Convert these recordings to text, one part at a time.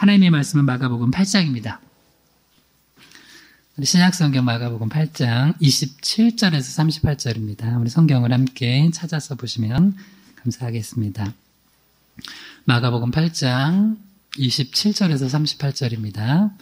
하나님의 말씀은 마가복음 8장입니다. 우리 신약성경 마가복음 8장 27절에서 38절입니다. 우리 성경을 함께 찾아서 보시면 감사하겠습니다. 마가복음 8장 27절에서 38절입니다.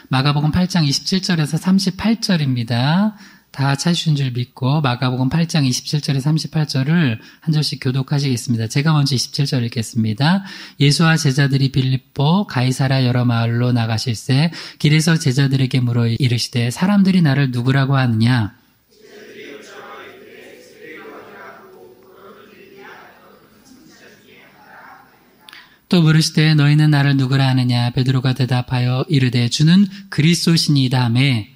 마가복음 8장 27절에서 38절입니다. 다 찾으신 줄 믿고 마가복음 8장 27절에서 38절을 한 절씩 교독하시겠습니다. 제가 먼저 27절 읽겠습니다. 예수와 제자들이 빌립보 가이사랴 여러 마을로 나가실새 길에서 제자들에게 물어 이르시되 사람들이 나를 누구라고 하느냐? 또 물으시되 너희는 나를 누구라 하느냐? 베드로가 대답하여 이르되 주는 그리스도시니이다 하매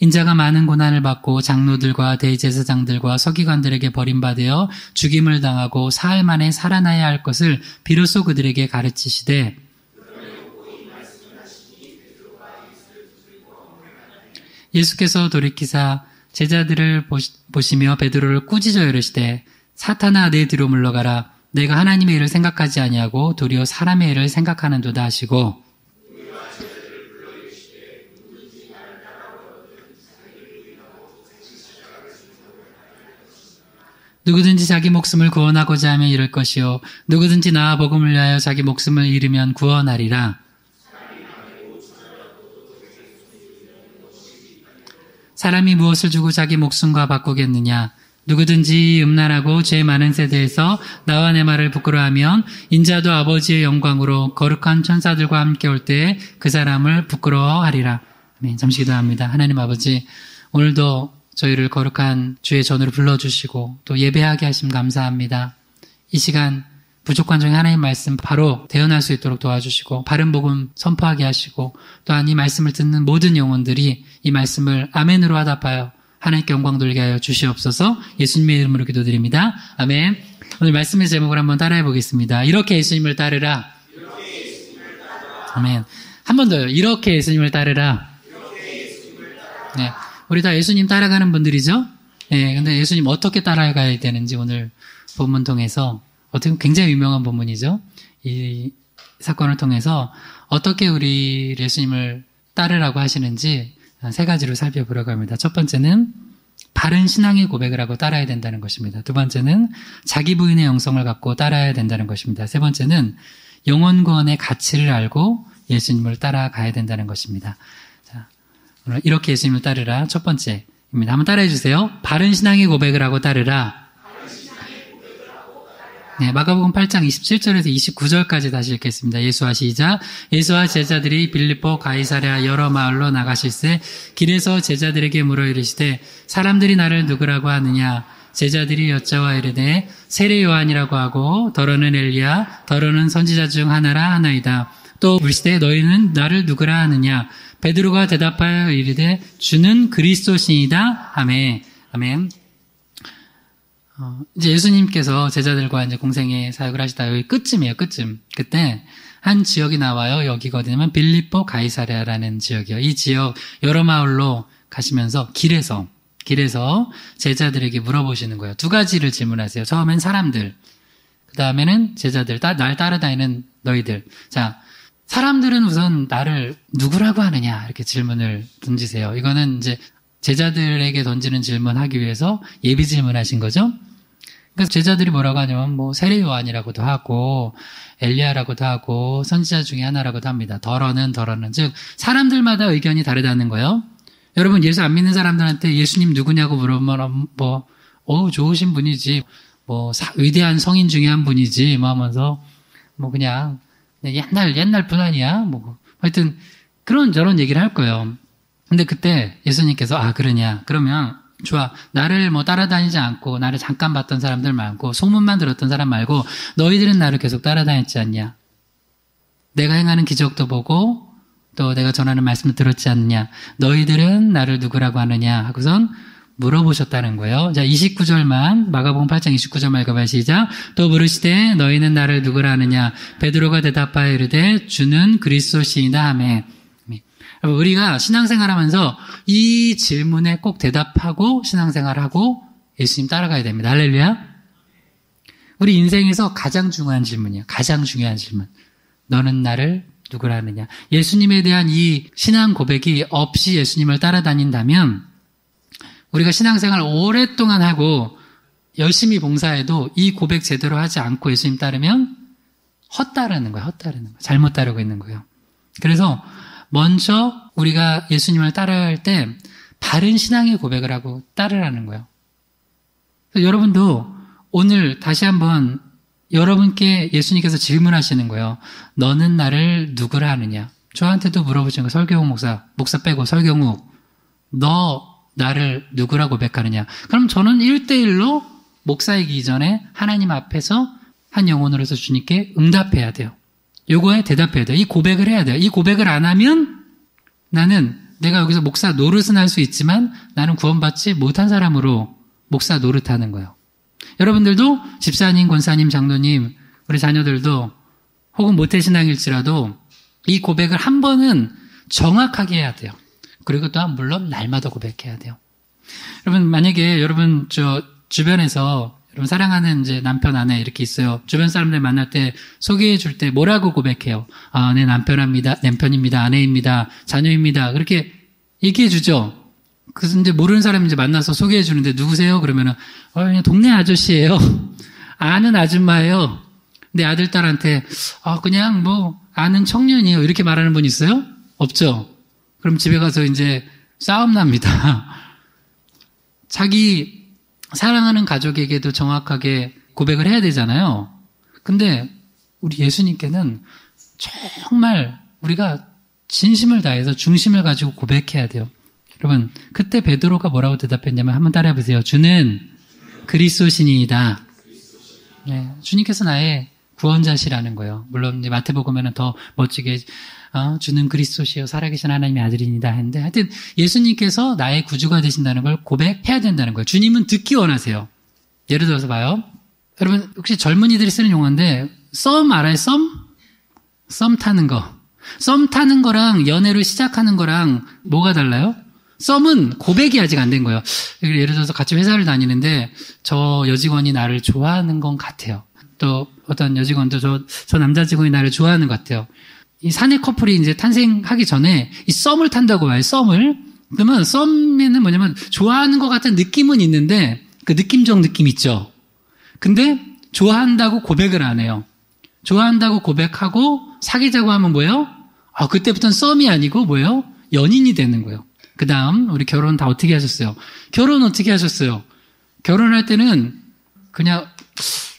인자가 많은 고난을 받고 장로들과 대제사장들과 서기관들에게 버림받아 죽임을 당하고 사흘 만에 살아나야 할 것을 비로소 그들에게 가르치시되 예수께서 돌이키사 제자들을 보시며 베드로를 꾸짖어 이르시되 사탄아 내 뒤로 물러가라. 내가 하나님의 일을 생각하지 아니하고 도리어 사람의 일을 생각하는도다 하시고 누구든지 자기 목숨을 구원하고자 하면 잃을 것이요 누구든지 나와 복음을 위하여 자기 목숨을 잃으면 구원하리라. 사람이 무엇을 주고 자기 목숨과 바꾸겠느냐? 누구든지 음란하고 죄 많은 세대에서 나와 내 말을 부끄러워하면 인자도 아버지의 영광으로 거룩한 천사들과 함께 올 때에 그 사람을 부끄러워하리라. 아멘. 잠시 기도합니다. 하나님 아버지, 오늘도 저희를 거룩한 주의 전으로 불러주시고 또 예배하게 하심 감사합니다. 이 시간 부족한 중에 하나님 말씀 바로 대언할 수 있도록 도와주시고 바른 복음 선포하게 하시고 또한 이 말씀을 듣는 모든 영혼들이 이 말씀을 아멘으로 화답하여 하나님께 영광 돌게 하여 주시옵소서. 예수님의 이름으로 기도드립니다. 아멘. 오늘 말씀의 제목을 한번 따라해 보겠습니다. 이렇게 예수님을 따르라. 아멘. 한 번 더요. 이렇게 예수님을 따르라. 네. 우리 다 예수님 따라가는 분들이죠? 네, 근데 예수님 어떻게 따라가야 되는지 오늘 본문 통해서, 어떻게 보면 굉장히 유명한 본문이죠? 이 사건을 통해서 어떻게 우리 예수님을 따르라고 하시는지 세 가지로 살펴보려고 합니다. 첫 번째는 바른 신앙의 고백을 하고 따라야 된다는 것입니다. 두 번째는 자기 부인의 영성을 갖고 따라야 된다는 것입니다. 세 번째는 영혼 구원의 가치를 알고 예수님을 따라가야 된다는 것입니다. 오늘 이렇게 예수님을 따르라 첫 번째입니다. 한번 따라해 주세요. 바른 신앙의 고백을 하고 따르라. 네, 마가복음 8장 27절에서 29절까지 다시 읽겠습니다. 예수와 시작. 예수와 제자들이 빌립보 가이사랴 여러 마을로 나가실새 길에서 제자들에게 물어 이르시되 사람들이 나를 누구라고 하느냐? 제자들이 여짜와 이르되 세례 요한이라고 하고 더러는 엘리야 더러는 선지자 중 하나라 하나이다. 또 물으시되 너희는 나를 누구라 하느냐? 베드로가 대답하여 이르되 주는 그리스도시니이다. 아멘. 아멘. 이제 예수님께서 제자들과 이제 공생의 사역을 하시다 여기 끝쯤이에요. 끝쯤. 그때 한 지역이 나와요. 여기가 어디냐면 빌립보 가이사랴라는 지역이요. 이 지역 여러 마을로 가시면서 길에서 제자들에게 물어보시는 거예요. 두 가지를 질문하세요. 처음엔 사람들, 그 다음에는 제자들, 날 따라다니는 너희들. 자, 사람들은 우선 나를 누구라고 하느냐 이렇게 질문을 던지세요. 이거는 이제 제자들에게 던지는 질문하기 위해서 예비 질문하신 거죠. 그래서 제자들이 뭐라고 하냐면 뭐 세례 요한이라고도 하고 엘리야라고도 하고 선지자 중에 하나라고도 합니다. 더러는 즉 사람들마다 의견이 다르다는 거예요. 여러분 예수 안 믿는 사람들한테 예수님 누구냐고 물으면 좋으신 분이지 위대한 성인 중에 한 분이지 하면서 그냥 옛날 분 아니야? 하여튼, 저런 얘기를 할 거예요. 근데 그때 예수님께서, 그러냐. 그러면, 좋아. 나를 따라다니지 않고, 나를 잠깐 봤던 사람들 말고, 소문만 들었던 사람 말고, 너희들은 나를 계속 따라다녔지 않냐? 내가 행하는 기적도 보고, 또 내가 전하는 말씀을 들었지 않느냐? 너희들은 나를 누구라고 하느냐? 하고선, 물어보셨다는 거예요. 자, 29절만, 마가복음 8장 29절만 읽어봐요. 시작. 또 물으시되 너희는 나를 누구라 하느냐? 베드로가 대답하여 이르되 주는 그리스도시이다 하매. 우리가 신앙생활하면서 이 질문에 꼭 대답하고 신앙생활하고 예수님 따라가야 됩니다. 할렐루야. 우리 인생에서 가장 중요한 질문이에요. 가장 중요한 질문. 너는 나를 누구라 하느냐. 예수님에 대한 이 신앙 고백이 없이 예수님을 따라다닌다면 우리가 신앙생활 오랫동안 하고 열심히 봉사해도 이 고백 제대로 하지 않고 예수님 따르면 헛따르는 거예요. 헛따르는 거예요. 잘못 따르고 있는 거예요. 그래서 먼저 우리가 예수님을 따라할 때 바른 신앙의 고백을 하고 따르라는 거예요. 그래서 여러분도 오늘 다시 한번 여러분께 예수님께서 질문하시는 거예요. 너는 나를 누구라 하느냐. 저한테도 물어보시는 거예요. 설경욱 목사 빼고 설경욱, 너 나를 누구라 고백하느냐. 그럼 저는 1대1로 목사이기 전에 하나님 앞에서 한 영혼으로서 주님께 응답해야 돼요. 요거에 대답해야 돼요. 이 고백을 해야 돼요. 이 고백을 안 하면 나는 내가 여기서 목사 노릇은 할 수 있지만 나는 구원받지 못한 사람으로 목사 노릇하는 거예요. 여러분들도 집사님, 권사님, 장로님, 우리 자녀들도 혹은 모태신앙일지라도 이 고백을 한 번은 정확하게 해야 돼요. 그리고 또한 물론 날마다 고백해야 돼요. 여러분 만약에 여러분 주변에서 여러분 사랑하는 이제 남편, 아내 이렇게 있어요. 주변 사람들 만날 때 소개해 줄 때 뭐라고 고백해요? 아, 내 남편입니다, 아내입니다, 자녀입니다. 그렇게 얘기해 주죠. 그래서 이제 모르는 사람 이제 만나서 소개해 주는데 누구세요? 그러면은 그냥 동네 아저씨예요. 아는 아줌마예요. 내 아들 딸한테 그냥 뭐 아는 청년이에요. 이렇게 말하는 분 있어요? 없죠. 그럼 집에 가서 이제 싸움 납니다. 자기 사랑하는 가족에게도 정확하게 고백을 해야 되잖아요. 근데 우리 예수님께는 정말 우리가 진심을 다해서 중심을 가지고 고백해야 돼요. 여러분, 그때 베드로가 뭐라고 대답했냐면 한번 따라해 보세요. 주는 그리스도시니이다. 네, 주님께서 나의 구원자시라는 거예요. 물론 이제 마태복음에는 더 멋지게 주는 그리스도시요 살아계신 하나님의 아들이니다 했는데 하여튼 예수님께서 나의 구주가 되신다는 걸 고백해야 된다는 거예요. 주님은 듣기 원하세요. 예를 들어서 봐요. 여러분 혹시 젊은이들이 쓰는 용어인데 썸 알아요? 썸 타는 거. 썸 타는 거랑 연애를 시작하는 거랑 뭐가 달라요? 썸은 고백이 아직 안 된 거예요. 예를 들어서 같이 회사를 다니는데 저 여직원이 나를 좋아하는 건 같아요. 또 어떤 여직원도 저 남자 직원이 나를 좋아하는 것 같아요. 이 사내 커플이 이제 탄생하기 전에 이 썸을 탄다고 봐요. 썸을. 그러면 썸에는 뭐냐면 좋아하는 것 같은 느낌은 있는데 그 느낌적 느낌 있죠. 근데 좋아한다고 고백을 안 해요. 좋아한다고 고백하고 사귀자고 하면 뭐예요? 그때부터는 썸이 아니고 뭐예요? 연인이 되는 거예요. 그 다음 우리 결혼 다 어떻게 하셨어요? 결혼 어떻게 하셨어요? 결혼할 때는 그냥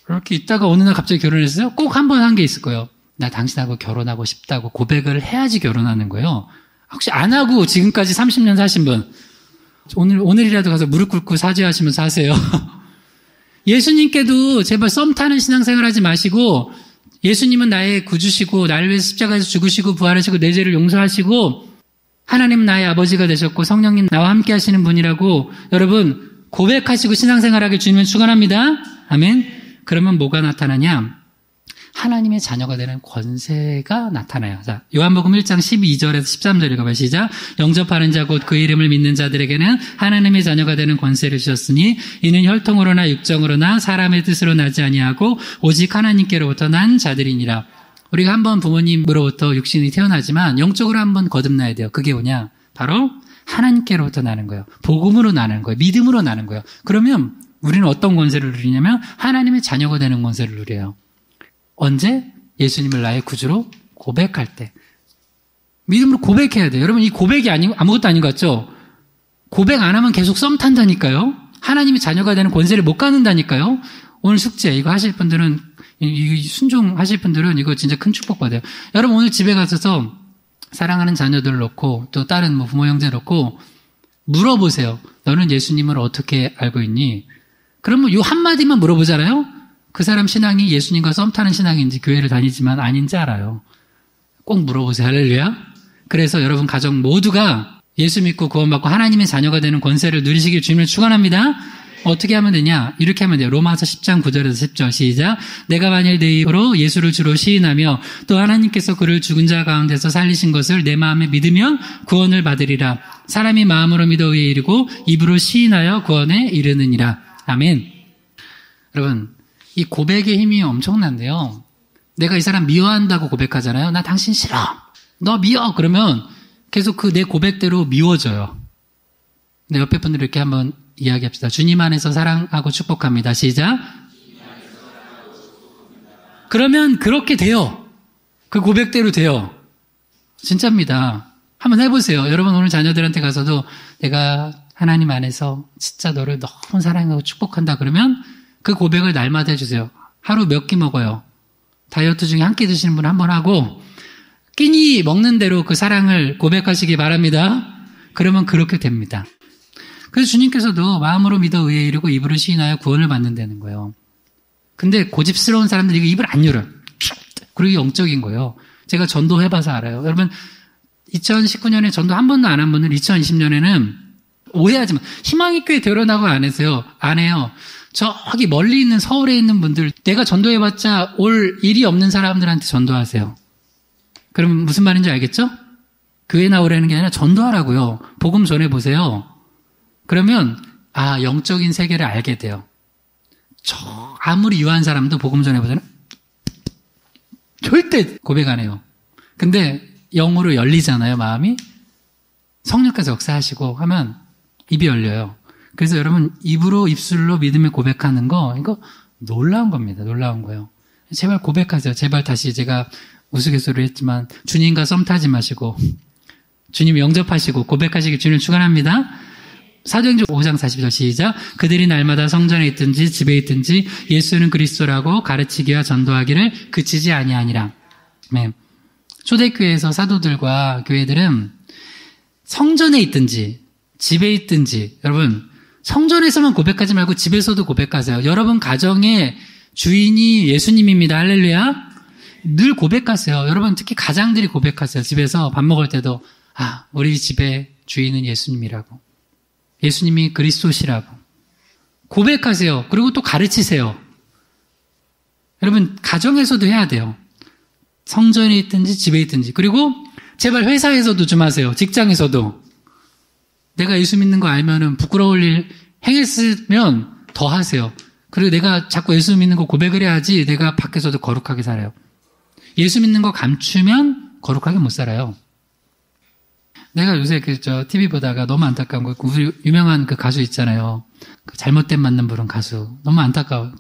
이렇게 있다가 어느 날 갑자기 결혼했어요? 꼭 한 번 한 게 있을 거예요. 나 당신하고 결혼하고 싶다고 고백을 해야지 결혼하는 거예요. 혹시 안 하고 지금까지 30년 사신 분 오늘이라도 가서 무릎 꿇고 사죄하시면서 하세요. 예수님께도 제발 썸 타는 신앙생활 하지 마시고 예수님은 나의 구주시고 나를 위해서 십자가에서 죽으시고 부활하시고 내 죄를 용서하시고 하나님은 나의 아버지가 되셨고 성령님 나와 함께 하시는 분이라고 여러분 고백하시고 신앙생활하길 주님은 축원합니다. 아멘. 그러면 뭐가 나타나냐? 하나님의 자녀가 되는 권세가 나타나요. 자, 요한복음 1장 12절에서 13절 읽어봐요. 시작. 영접하는 자 곧 그 이름을 믿는 자들에게는 하나님의 자녀가 되는 권세를 주셨으니 이는 혈통으로나 육정으로나 사람의 뜻으로 나지 아니하고 오직 하나님께로부터 난 자들이니라. 우리가 한번 부모님으로부터 육신이 태어나지만 영적으로 한번 거듭나야 돼요. 그게 뭐냐? 바로 하나님께로부터 나는 거예요. 복음으로 나는 거예요. 믿음으로 나는 거예요. 그러면 우리는 어떤 권세를 누리냐면 하나님의 자녀가 되는 권세를 누려요. 언제? 예수님을 나의 구주로 고백할 때. 믿음으로 고백해야 돼요. 여러분 이 고백이 아무것도 아닌 것 같죠? 고백 안 하면 계속 썸 탄다니까요. 하나님의 자녀가 되는 권세를 못 갖는다니까요. 오늘 숙제 이거 하실 분들은 순종하실 분들은 이거 진짜 큰 축복 받아요. 여러분 오늘 집에 가셔서 사랑하는 자녀들 놓고 또 다른 부모 형제 놓고 물어보세요. 너는 예수님을 어떻게 알고 있니? 그러면 요 한마디만 물어보잖아요. 그 사람 신앙이 예수님과 썸 타는 신앙인지 교회를 다니지만 아닌지 알아요. 꼭 물어보세요. 할렐루야. 그래서 여러분 가정 모두가 예수 믿고 구원받고 하나님의 자녀가 되는 권세를 누리시길 주님을 축원합니다. 어떻게 하면 되냐? 이렇게 하면 돼요. 로마서 10장 9절에서 10절 시작. 내가 만일 내 입으로 예수를 주로 시인하며 또 하나님께서 그를 죽은 자 가운데서 살리신 것을 내 마음에 믿으면 구원을 받으리라. 사람이 마음으로 믿어 의에 이르고 입으로 시인하여 구원에 이르느니라. 아멘. 여러분 이 고백의 힘이 엄청난데요. 내가 이 사람 미워한다고 고백하잖아요. 나 당신 싫어. 너 미워. 그러면 계속 그 내 고백대로 미워져요. 내 옆에 분들 이렇게 한번 이야기합시다. 주님 안에서 사랑하고 축복합니다. 시작. 그러면 그렇게 돼요. 그 고백대로 돼요. 진짜입니다. 한번 해보세요. 여러분 오늘 자녀들한테 가서도 내가 하나님 안에서 진짜 너를 너무 사랑하고 축복한다 그러면 그 고백을 날마다 해주세요. 하루 몇 끼 먹어요. 다이어트 중에 한 끼 드시는 분 한 번 하고 끼니 먹는 대로 그 사랑을 고백하시기 바랍니다. 그러면 그렇게 됩니다. 그래서 주님께서도 마음으로 믿어 의에 이르고 입으로 시인하여 구원을 받는다는 거예요. 근데 고집스러운 사람들이 입을 안 열어요. 그리고 영적인 거예요. 제가 전도해봐서 알아요. 여러분 2019년에 전도 한 번도 안 한 분은 2020년에는 오해하지 마. 희망의 교회 데려나고 안 해서요. 안 해요. 저기 멀리 있는 서울에 있는 분들 내가 전도해봤자 올 일이 없는 사람들한테 전도하세요. 그럼 무슨 말인지 알겠죠? 교회 나오라는 게 아니라 전도하라고요. 복음 전해보세요. 그러면 영적인 세계를 알게 돼요. 아무리 유한 사람도 복음 전해보잖아요. 절대 고백 안 해요. 근데 영으로 열리잖아요, 마음이. 성령께서 역사하시고 하면 입이 열려요. 그래서 여러분 입으로 입술로 믿음을 고백하는 거 이거 놀라운 겁니다. 놀라운 거예요. 제발 고백하세요. 제발 다시 제가 우스갯소리를 했지만 주님과 썸 타지 마시고 주님 영접하시고 고백하시길 주님을 축원합니다. 사도행전 5장 40절 시작. 그들이 날마다 성전에 있든지 집에 있든지 예수는 그리스도라고 가르치기와 전도하기를 그치지 아니하니라. 네. 초대교회에서 사도들과 교회들은 성전에 있든지 집에 있든지 여러분 성전에서만 고백하지 말고 집에서도 고백하세요. 여러분 가정의 주인이 예수님입니다. 할렐루야. 늘 고백하세요. 여러분 특히 가장들이 고백하세요. 집에서 밥 먹을 때도 우리 집의 주인은 예수님이라고. 예수님이 그리스도시라고. 고백하세요. 그리고 또 가르치세요. 여러분 가정에서도 해야 돼요. 성전에 있든지 집에 있든지. 그리고 제발 회사에서도 좀 하세요. 직장에서도. 내가 예수 믿는 거 알면은 부끄러울 일 행했으면 더 하세요. 그리고 내가 자꾸 예수 믿는 거 고백을 해야지 내가 밖에서도 거룩하게 살아요. 예수 믿는 거 감추면 거룩하게 못 살아요. 내가 요새 TV 보다가 너무 안타까운 거, 우리 유명한 그 가수 있잖아요. 그 잘못된 만남 부른 가수. 너무 안타까워요.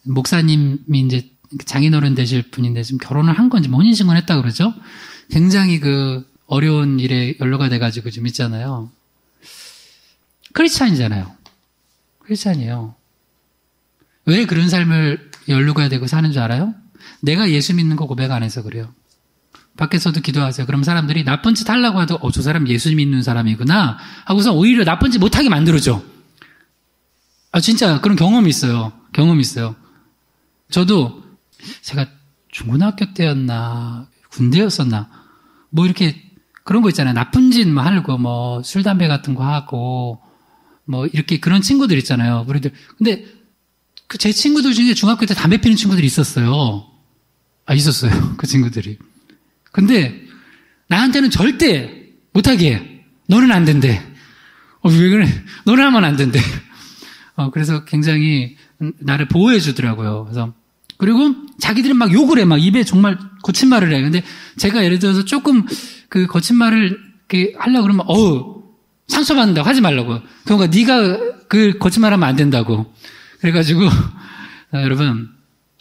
목사님이 이제 장인어른 되실 분인데 지금 결혼을 한 건지 혼인신고를 했다 그러죠? 굉장히 어려운 일에 연루가 돼가지고 좀 있잖아요. 크리스찬이잖아요. 크리스찬이에요. 왜 그런 삶을 연루가 되고 사는 줄 알아요? 내가 예수 믿는 거 고백 안 해서 그래요. 밖에서도 기도하세요. 그럼 사람들이 나쁜 짓 하려고 해도 저 사람 예수 믿는 사람이구나 하고서 오히려 나쁜 짓 못하게 만들어줘. 진짜 그런 경험이 있어요. 저도 제가 중고등학교 때였나 군대였었나 이렇게 그런 거 있잖아요. 나쁜 짓 하려고 술 담배 같은 거 하고 이렇게 그런 친구들 있잖아요. 우리들. 근데 제 친구들 중에 중학교 때 담배 피는 친구들이 있었어요. 있었어요. 그 친구들이. 근데 나한테는 절대 못하게 해. 너는 안 된대. 왜 그래? 너는 하면 안 된대. 그래서 굉장히 나를 보호해 주더라고요. 그리고 자기들은 막 욕을 해. 막 입에 정말 거친 말을 해. 근데 제가 예를 들어서 조금 그 거친 말을 이렇게 하려고 그러면 상처받는다고 하지 말라고. 그러니까 네가 그 거친 말 하면 안 된다고. 그래가지고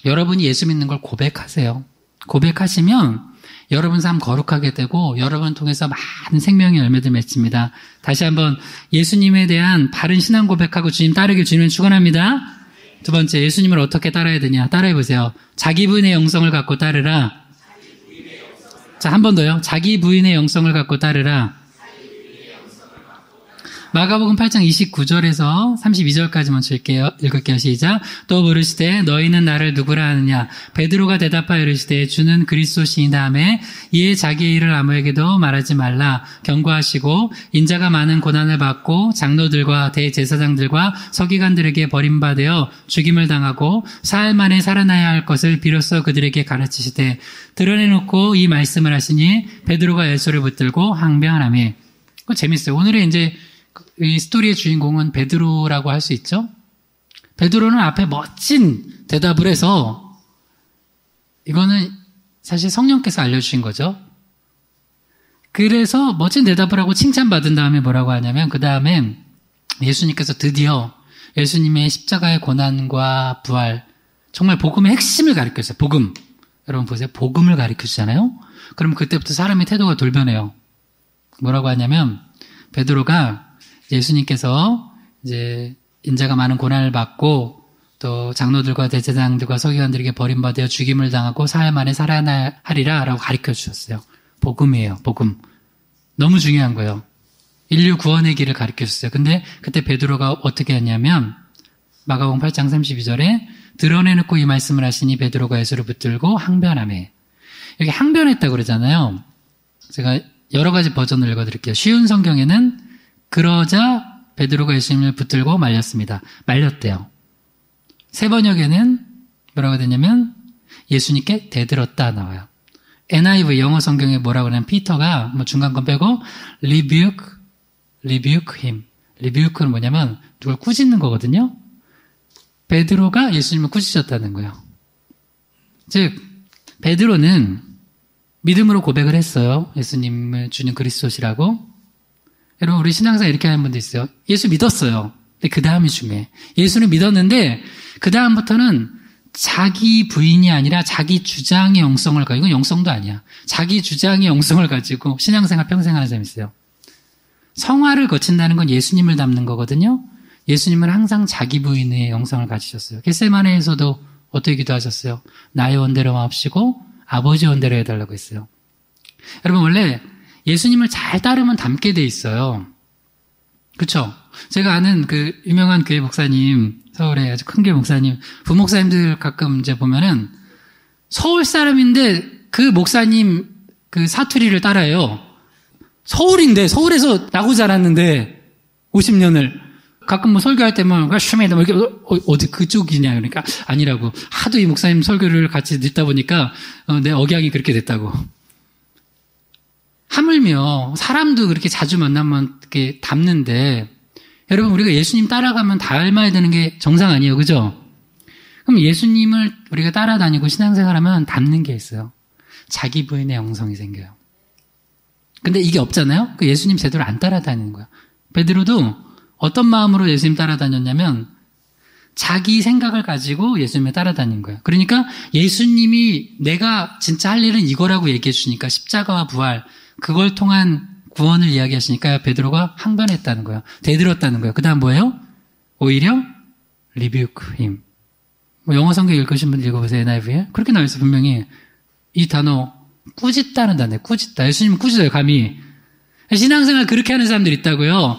여러분이 예수 믿는 걸 고백하세요. 고백하시면 여러분 삶 거룩하게 되고 여러분 통해서 많은 생명의 열매들 맺습니다. 다시 한번 예수님에 대한 바른 신앙 고백하고 주님 따르길 주님을 축원합니다. 두 번째, 예수님을 어떻게 따라야 되냐? 따라해보세요. 자기 부인의 영성을 갖고 따르라. 자, 한 번 더요. 자기 부인의 영성을 갖고 따르라. 마가복음 8장 29절에서 32절까지 먼저 읽을게요. 시작. 또 물으시되 너희는 나를 누구라 하느냐? 베드로가 대답하여 이르시되 주는 그리스도시이다 하매 이에 자기의 일을 아무에게도 말하지 말라 경고하시고 인자가 많은 고난을 받고 장로들과 대제사장들과 서기관들에게 버림받아 죽임을 당하고 사흘 만에 살아나야 할 것을 비로소 그들에게 가르치시되 드러내놓고 이 말씀을 하시니 베드로가 예수를 붙들고 항변하며. 그거 재밌어요. 오늘의 이제 이 스토리의 주인공은 베드로라고 할 수 있죠. 베드로는 앞에 멋진 대답을 해서 이거는 사실 성령께서 알려주신 거죠. 그래서 멋진 대답을 하고 칭찬받은 다음에 뭐라고 하냐면 그 다음에 예수님께서 드디어 예수님의 십자가의 고난과 부활, 정말 복음의 핵심을 가르쳤어요. 복음. 여러분 보세요. 복음을 가르쳐주잖아요. 그럼 그때부터 사람의 태도가 돌변해요. 뭐라고 하냐면 베드로가 예수님께서 이제 인자가 많은 고난을 받고 또 장로들과 대제사장들과 서기관들에게 버림받아 죽임을 당하고 사흘 만에 살아나리라 라고 가르쳐 주셨어요. 복음이에요. 복음. 너무 중요한 거예요. 인류 구원의 길을 가르쳐 줬어요. 근데 그때 베드로가 어떻게 했냐면 마가복음 8장 32절에 드러내놓고 이 말씀을 하시니 베드로가 예수를 붙들고 항변하매. 여기 항변했다고 그러잖아요. 제가 여러 가지 버전을 읽어드릴게요. 쉬운 성경에는 그러자 베드로가 예수님을 붙들고 말렸습니다. 말렸대요. 새 번역에는 뭐라고 되냐면 예수님께 대들었다 나와요. NIV 영어 성경에 뭐라고 하냐면 피터가 뭐 중간 건 빼고 rebuke him. rebuke는 뭐냐면 누굴 꾸짖는 거거든요. 베드로가 예수님을 꾸짖었다는 거예요. 즉 베드로는 믿음으로 고백을 했어요. 예수님을 주는 그리스도시라고. 여러분 우리 신앙생활 이렇게 하는 분도 있어요. 예수 믿었어요. 근데 그 다음이 중요해. 예수를 믿었는데 그 다음부터는 자기 부인이 아니라 자기 주장의 영성을 가지고, 이건 영성도 아니야. 자기 주장의 영성을 가지고 신앙생활 평생 하는 사람이 있어요. 성화를 거친다는 건 예수님을 닮는 거거든요. 예수님은 항상 자기 부인의 영성을 가지셨어요. 겟세마네에서도 어떻게 기도하셨어요? 나의 원대로 마옵시고 아버지 원대로 해달라고 했어요. 여러분 원래 예수님을 잘 따르면 닮게 돼 있어요. 그렇죠? 제가 아는 그 유명한 교회 목사님, 서울에 아주 큰 교회 목사님, 부목사님들 가끔 이제 보면은 서울 사람인데 그 목사님 그 사투리를 따라해요. 서울인데, 서울에서 나고 자랐는데 50년을 가끔 뭐 설교할 때만 슈메다 뭐 이렇게 어디 그쪽이냐 그러니까 아니라고. 하도 이 목사님 설교를 같이 듣다 보니까 내 억양이 그렇게 됐다고. 하물며 사람도 그렇게 자주 만나면 이렇게 닮는데, 여러분 우리가 예수님 따라가면 닮아야 되는 게 정상 아니에요, 그죠? 그럼 예수님을 우리가 따라다니고 신앙생활하면 닮는 게 있어요. 자기 부인의 영성이 생겨요. 근데 이게 없잖아요. 그 예수님 제대로 안 따라다니는 거야. 베드로도 어떤 마음으로 예수님 따라다녔냐면 자기 생각을 가지고 예수님을 따라다닌 거예요. 그러니까 예수님이 내가 진짜 할 일은 이거라고 얘기해 주시니까 십자가와 부활, 그걸 통한 구원을 이야기하시니까 베드로가 항변했다는 거예요. 대들었다는 거예요. 그 다음 뭐예요? 오히려 rebuke him. 뭐 영어 성경 읽으신 분들 읽어보세요. NIV에. 그렇게 나와있어 분명히. 이 단어 꾸짖다는 단어예요. 꾸짖다. 예수님은 꾸짖어요. 감히. 신앙생활 그렇게 하는 사람들 있다고요.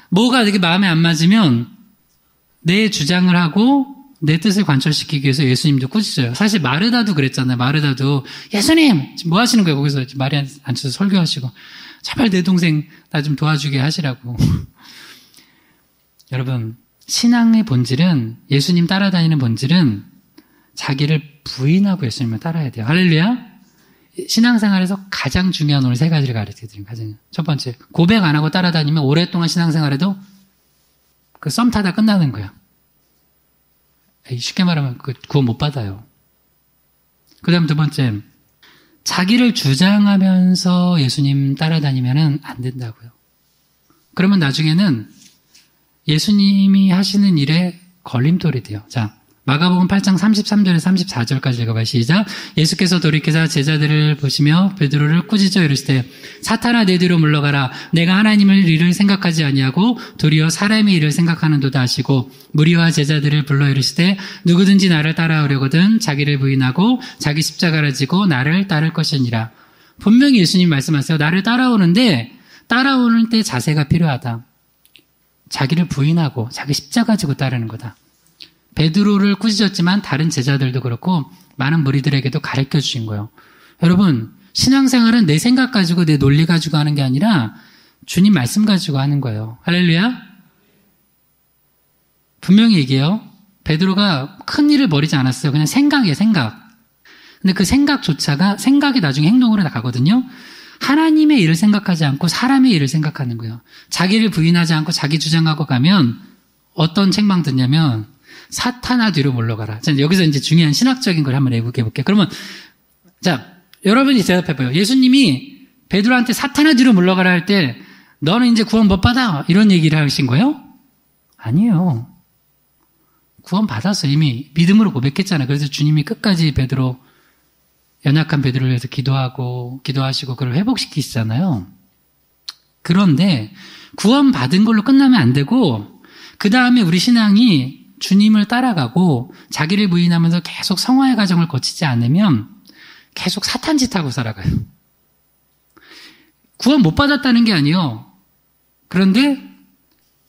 뭐가 되게 마음에 안 맞으면 내 주장을 하고 내 뜻을 관철시키기 위해서 예수님도 꾸짖어요. 사실 마르다도 그랬잖아요. 마르다도 예수님 지금 뭐 하시는 거예요? 거기서 말이 안 쳐서 설교하시고 제발 내 동생 나 좀 도와주게 하시라고. 여러분 신앙의 본질은, 예수님 따라다니는 본질은 자기를 부인하고 예수님을 따라야 돼요. 할렐루야. 신앙생활에서 가장 중요한 오늘 세 가지를 가르쳐드립니다. 첫 번째, 고백 안 하고 따라다니면 오랫동안 신앙생활에도 그 썸 타다 끝나는 거야. 쉽게 말하면 그 구원 못 받아요. 그 다음 두 번째, 자기를 주장하면서 예수님 따라다니면 안 된다고요. 그러면 나중에는 예수님이 하시는 일에 걸림돌이 돼요. 자, 마가복음 8장 33절에서 34절까지 읽어봐요. 시작. 예수께서 돌이켜서 제자들을 보시며 베드로를 꾸짖어 이르시되 사탄아 내 뒤로 물러가라. 내가 하나님의 일을 생각하지 아니하고 도리어 사람의 일을 생각하는도다 하시고 무리와 제자들을 불러 이르시되 누구든지 나를 따라오려거든 자기를 부인하고 자기 십자가를 지고 나를 따를 것이니라. 분명히 예수님 말씀하세요. 나를 따라오는데 따라오는 때 자세가 필요하다. 자기를 부인하고 자기 십자가 지고 따르는 거다. 베드로를 꾸짖었지만 다른 제자들도 그렇고 많은 무리들에게도 가르쳐 주신 거예요. 여러분, 신앙생활은 내 생각 가지고 내 논리 가지고 하는 게 아니라 주님 말씀 가지고 하는 거예요. 할렐루야. 분명히 얘기해요. 베드로가 큰 일을 벌이지 않았어요. 그냥 생각이에요, 생각. 근데 그 생각조차가 생각이 나중에 행동으로 나가거든요. 하나님의 일을 생각하지 않고 사람의 일을 생각하는 거예요. 자기를 부인하지 않고 자기 주장하고 가면 어떤 책망 듣냐면 사탄아 뒤로 물러가라. 자, 여기서 이제 중요한 신학적인 걸 한번 해볼게요. 그러면, 자, 여러분이 대답해봐요. 예수님이 베드로한테 사탄아 뒤로 물러가라 할 때, 너는 이제 구원 못 받아. 이런 얘기를 하신 거예요? 아니에요. 구원 받았어. 이미 믿음으로 고백했잖아요. 그래서 주님이 끝까지 베드로, 연약한 베드로를 위해서 기도하시고, 그걸 회복시키시잖아요. 그런데, 구원 받은 걸로 끝나면 안 되고, 그 다음에 우리 신앙이 주님을 따라가고, 자기를 부인하면서 계속 성화의 과정을 거치지 않으면, 계속 사탄 짓하고 살아가요. 구원 못 받았다는 게 아니에요. 그런데,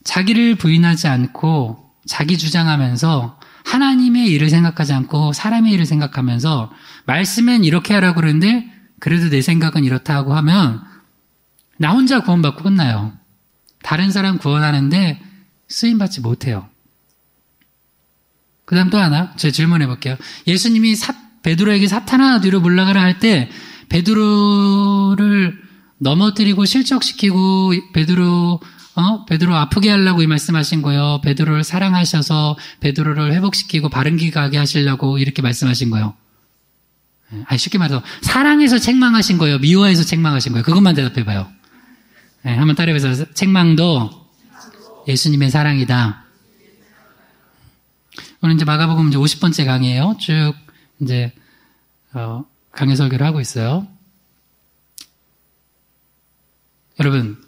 자기를 부인하지 않고, 자기 주장하면서, 하나님의 일을 생각하지 않고, 사람의 일을 생각하면서, 말씀엔 이렇게 하라고 그러는데, 그래도 내 생각은 이렇다 하고 하면, 나 혼자 구원받고 끝나요. 다른 사람 구원하는데 쓰임받지 못해요. 그 다음 또 하나, 제가 질문해 볼게요. 예수님이 베드로에게 사탄아 뒤로 물러가라 할 때, 베드로를 넘어뜨리고 실족시키고, 베드로 아프게 하려고 이 말씀하신 거예요. 베드로를 사랑하셔서 베드로를 회복시키고 바른길 가게 하시려고 이렇게 말씀하신 거예요. 쉽게 말해서, 사랑해서 책망하신 거예요? 미워해서 책망하신 거예요? 그것만 대답해 봐요. 한번 따라해보세요. 책망도 예수님의 사랑이다. 오늘 이제 마가복음 이제 50번째 강의예요. 쭉 이제 강의 설교를 하고 있어요. 여러분,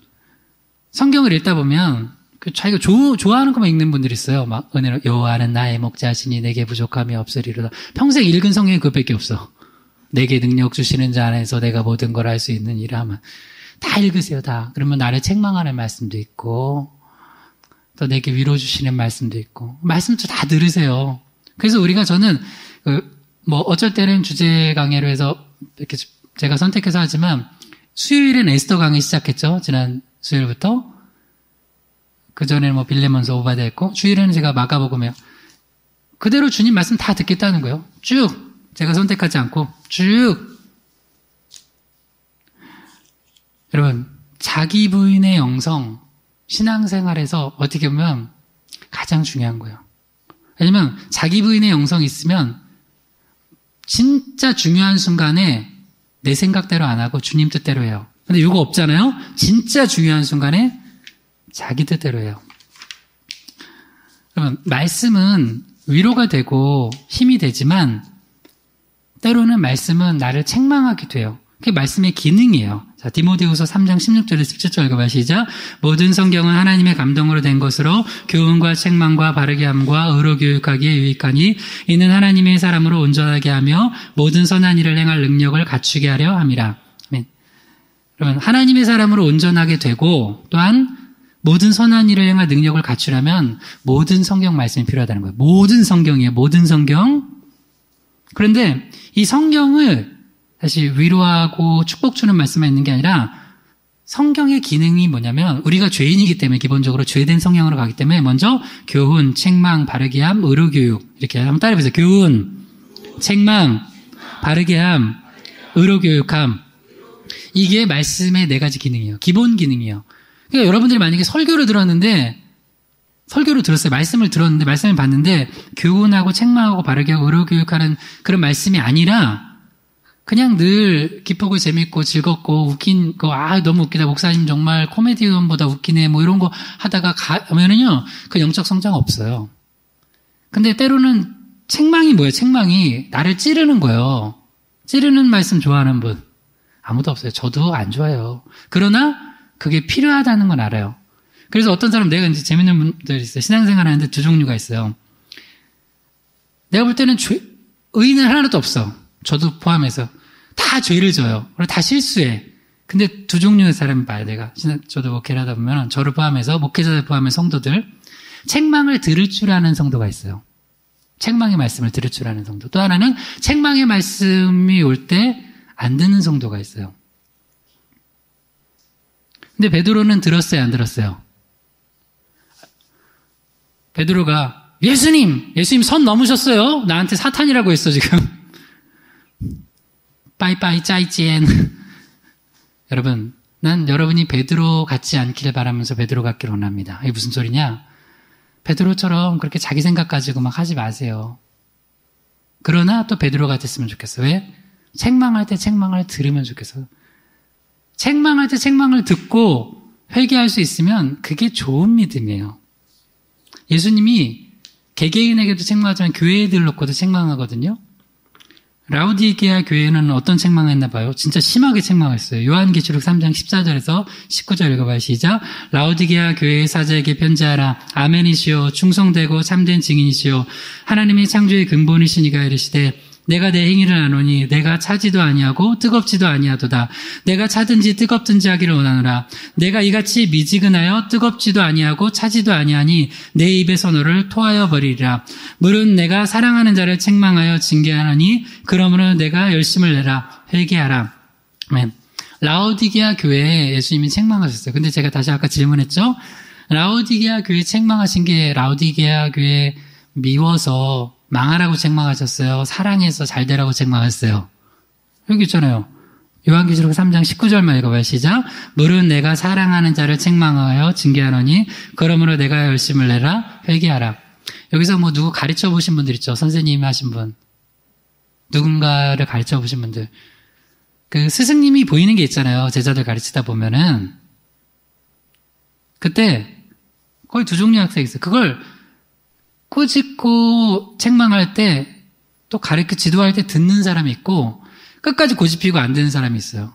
성경을 읽다 보면 자기가 좋아하는 것만 읽는 분들이 있어요. 막 은혜로 여호와는 나의 목자시니 내게 부족함이 없으리로다. 평생 읽은 성경이 그것밖에 없어. 내게 능력 주시는 자 안에서 내가 모든 걸 할 수 있는 일을 하면 다 읽으세요, 다. 그러면 나를 책망하는 말씀도 있고, 또 내게 위로 주시는 말씀도 있고, 말씀도 다 들으세요. 그래서 저는, 어쩔 때는 주제 강의로 해서, 이렇게 제가 선택해서 하지만, 수요일엔 에스더 강의 시작했죠. 지난 수요일부터. 그전에는 빌레몬서 오바댜 했고, 주일에는 제가 마가복음이에요. 그대로 주님 말씀 다 듣겠다는 거예요. 쭉. 제가 선택하지 않고, 쭉. 여러분, 자기 부인의 영성, 신앙생활에서 어떻게 보면 가장 중요한 거예요. 왜냐면 자기 부인의 영성이 있으면 진짜 중요한 순간에 내 생각대로 안 하고 주님 뜻대로 해요. 근데 이거 없잖아요? 진짜 중요한 순간에 자기 뜻대로 해요. 여러분, 말씀은 위로가 되고 힘이 되지만 때로는 말씀은 나를 책망하기도 해요. 그게 말씀의 기능이에요. 자, 디모데후서 3장 16절에서 17절 읽어봐. 시작. 모든 성경은 하나님의 감동으로 된 것으로 교훈과 책망과 바르게 함과 의로 교육하기에 유익하니 이는 하나님의 사람으로 온전하게 하며 모든 선한 일을 행할 능력을 갖추게 하려 함이라. 아멘. 그러면 하나님의 사람으로 온전하게 되고 또한 모든 선한 일을 행할 능력을 갖추려면 모든 성경 말씀이 필요하다는 거예요. 모든 성경이에요. 모든 성경. 그런데 이 성경을 사실 위로하고 축복 주는 말씀만 있는 게 아니라 성경의 기능이 뭐냐면 우리가 죄인이기 때문에 기본적으로 죄된 성향으로 가기 때문에 먼저 교훈, 책망, 바르게 함, 의로 교육 이렇게 한번 따라해보세요. 교훈, 책망, 바르게 함, 의로 교육함. 이게 말씀의 4가지 기능이에요. 기본 기능이에요. 그러니까 여러분들이 만약에 설교를 들었어요. 말씀을 들었는데 말씀을 봤는데 교훈하고 책망하고 바르게 하고 의로 교육하는 그런 말씀이 아니라 그냥 늘 기쁘고 재밌고 즐겁고 웃긴 거, 너무 웃기다. 목사님 정말 코미디언보다 웃기네. 이런 거 하다가 가면은요, 그 영적 성장 없어요. 근데 때로는 책망이 뭐예요? 책망이 나를 찌르는 거예요. 찌르는 말씀 좋아하는 분. 아무도 없어요. 저도 안 좋아해요. 그러나 그게 필요하다는 건 알아요. 그래서 어떤 사람, 내가 이제 재밌는 분들 있어요. 신앙생활 하는데 2 종류가 있어요. 내가 볼 때는 의인은 하나도 없어. 저도 포함해서. 다 죄를 져요. 그리고 다 실수해. 근데 2 종류의 사람을 봐요, 내가. 저도 목회를 하다 보면, 저를 포함해서, 목회자들 포함해서 성도들. 책망을 들을 줄 아는 성도가 있어요. 책망의 말씀을 들을 줄 아는 성도. 또 하나는 책망의 말씀이 올 때 안 듣는 성도가 있어요. 근데 베드로는 들었어요, 안 들었어요? 베드로가 예수님 선 넘으셨어요. 나한테 사탄이라고 했어 지금. 빠이빠이 짜이찌엔. 여러분, 난 여러분이 베드로 같지 않기를 바라면서 베드로 같기를 원합니다. 이게 무슨 소리냐? 베드로처럼 그렇게 자기 생각 가지고 막 하지 마세요. 그러나 또 베드로가 됐으면 좋겠어. 왜? 책망할 때 책망을 들으면 좋겠어. 책망할 때 책망을 듣고 회개할 수 있으면 그게 좋은 믿음이에요. 예수님이 개개인에게도 책망하지만 교회들 놓고도 책망하거든요. 라우디게아 교회는 어떤 책망을 했나 봐요. 진짜 심하게 책망했어요. 요한계시록 3장 14절에서 19절 읽어봐요. 시작. 라우디게아 교회의 사자에게 편지하라. 아멘이시오. 충성되고 참된 증인이시오. 하나님의 창조의 근본이시니가 이르시되 내가 내 행위를 아노니 내가 차지도 아니하고 뜨겁지도 아니하도다. 내가 차든지 뜨겁든지 하기를 원하노라. 내가 이같이 미지근하여 뜨겁지도 아니하고 차지도 아니하니 내 입에서 너를 토하여 버리리라. 물은 내가 사랑하는 자를 책망하여 징계하노니 그러므로 내가 열심을 내라. 회개하라. 아멘. 라우디게아 교회에 예수님이 책망하셨어요. 근데 제가 다시 아까 질문했죠. 라우디게아 교회 책망하신 게 라우디게아 교회 미워서 망하라고 책망하셨어요? 사랑해서 잘 되라고 책망하셨어요? 여기 있잖아요. 요한계시록 3장 19절만 읽어봐요. 시작. 물은 내가 사랑하는 자를 책망하여 징계하노니 그러므로 내가 열심을 내라. 회개하라. 여기서 뭐 누구 가르쳐 보신 분들 있죠? 선생님이 하신 분. 누군가를 가르쳐 보신 분들. 그 스승님이 보이는 게 있잖아요. 제자들 가르치다 보면은. 그때 거의 두 종류의 학생이 있어요. 그걸 꾸짖고 책망할 때 또 가르쳐 지도할 때 듣는 사람이 있고 끝까지 고집피고 안 듣는 사람이 있어요.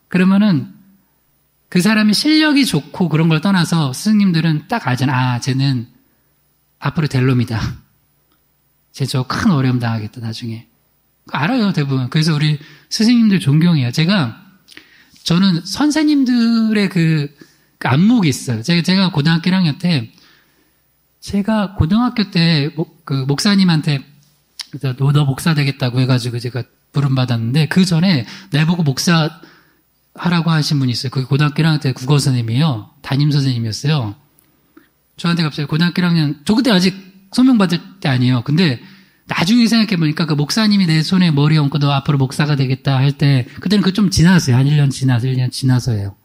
그러면은 그 사람이 실력이 좋고 그런 걸 떠나서 스승님들은 딱 알잖아. 아, 쟤는 앞으로 될 놈이다. 쟤 저 큰 어려움 당하겠다 나중에. 알아요 대부분. 그래서 우리 스승님들 존경해요. 저는 선생님들의 그 안목이 있어요. 제가 고등학교 1학년 때 제가 고등학교 때 그 목사님한테 너 목사 되겠다고 해가지고 제가 부름받았는데 그 전에 내보고 목사 하라고 하신 분이 있어요. 그게 고등학교 1학년 때 국어 선생님이요. 담임 선생님이었어요. 저한테 갑자기 고등학교 1학년 저 그때 아직 소명 받을 때 아니에요. 근데 나중에 생각해보니까 그 목사님이 내 손에 머리 얹고 너 앞으로 목사가 되겠다 할 때 그때는 그 좀 지났어요. 한 1년 지나서예요.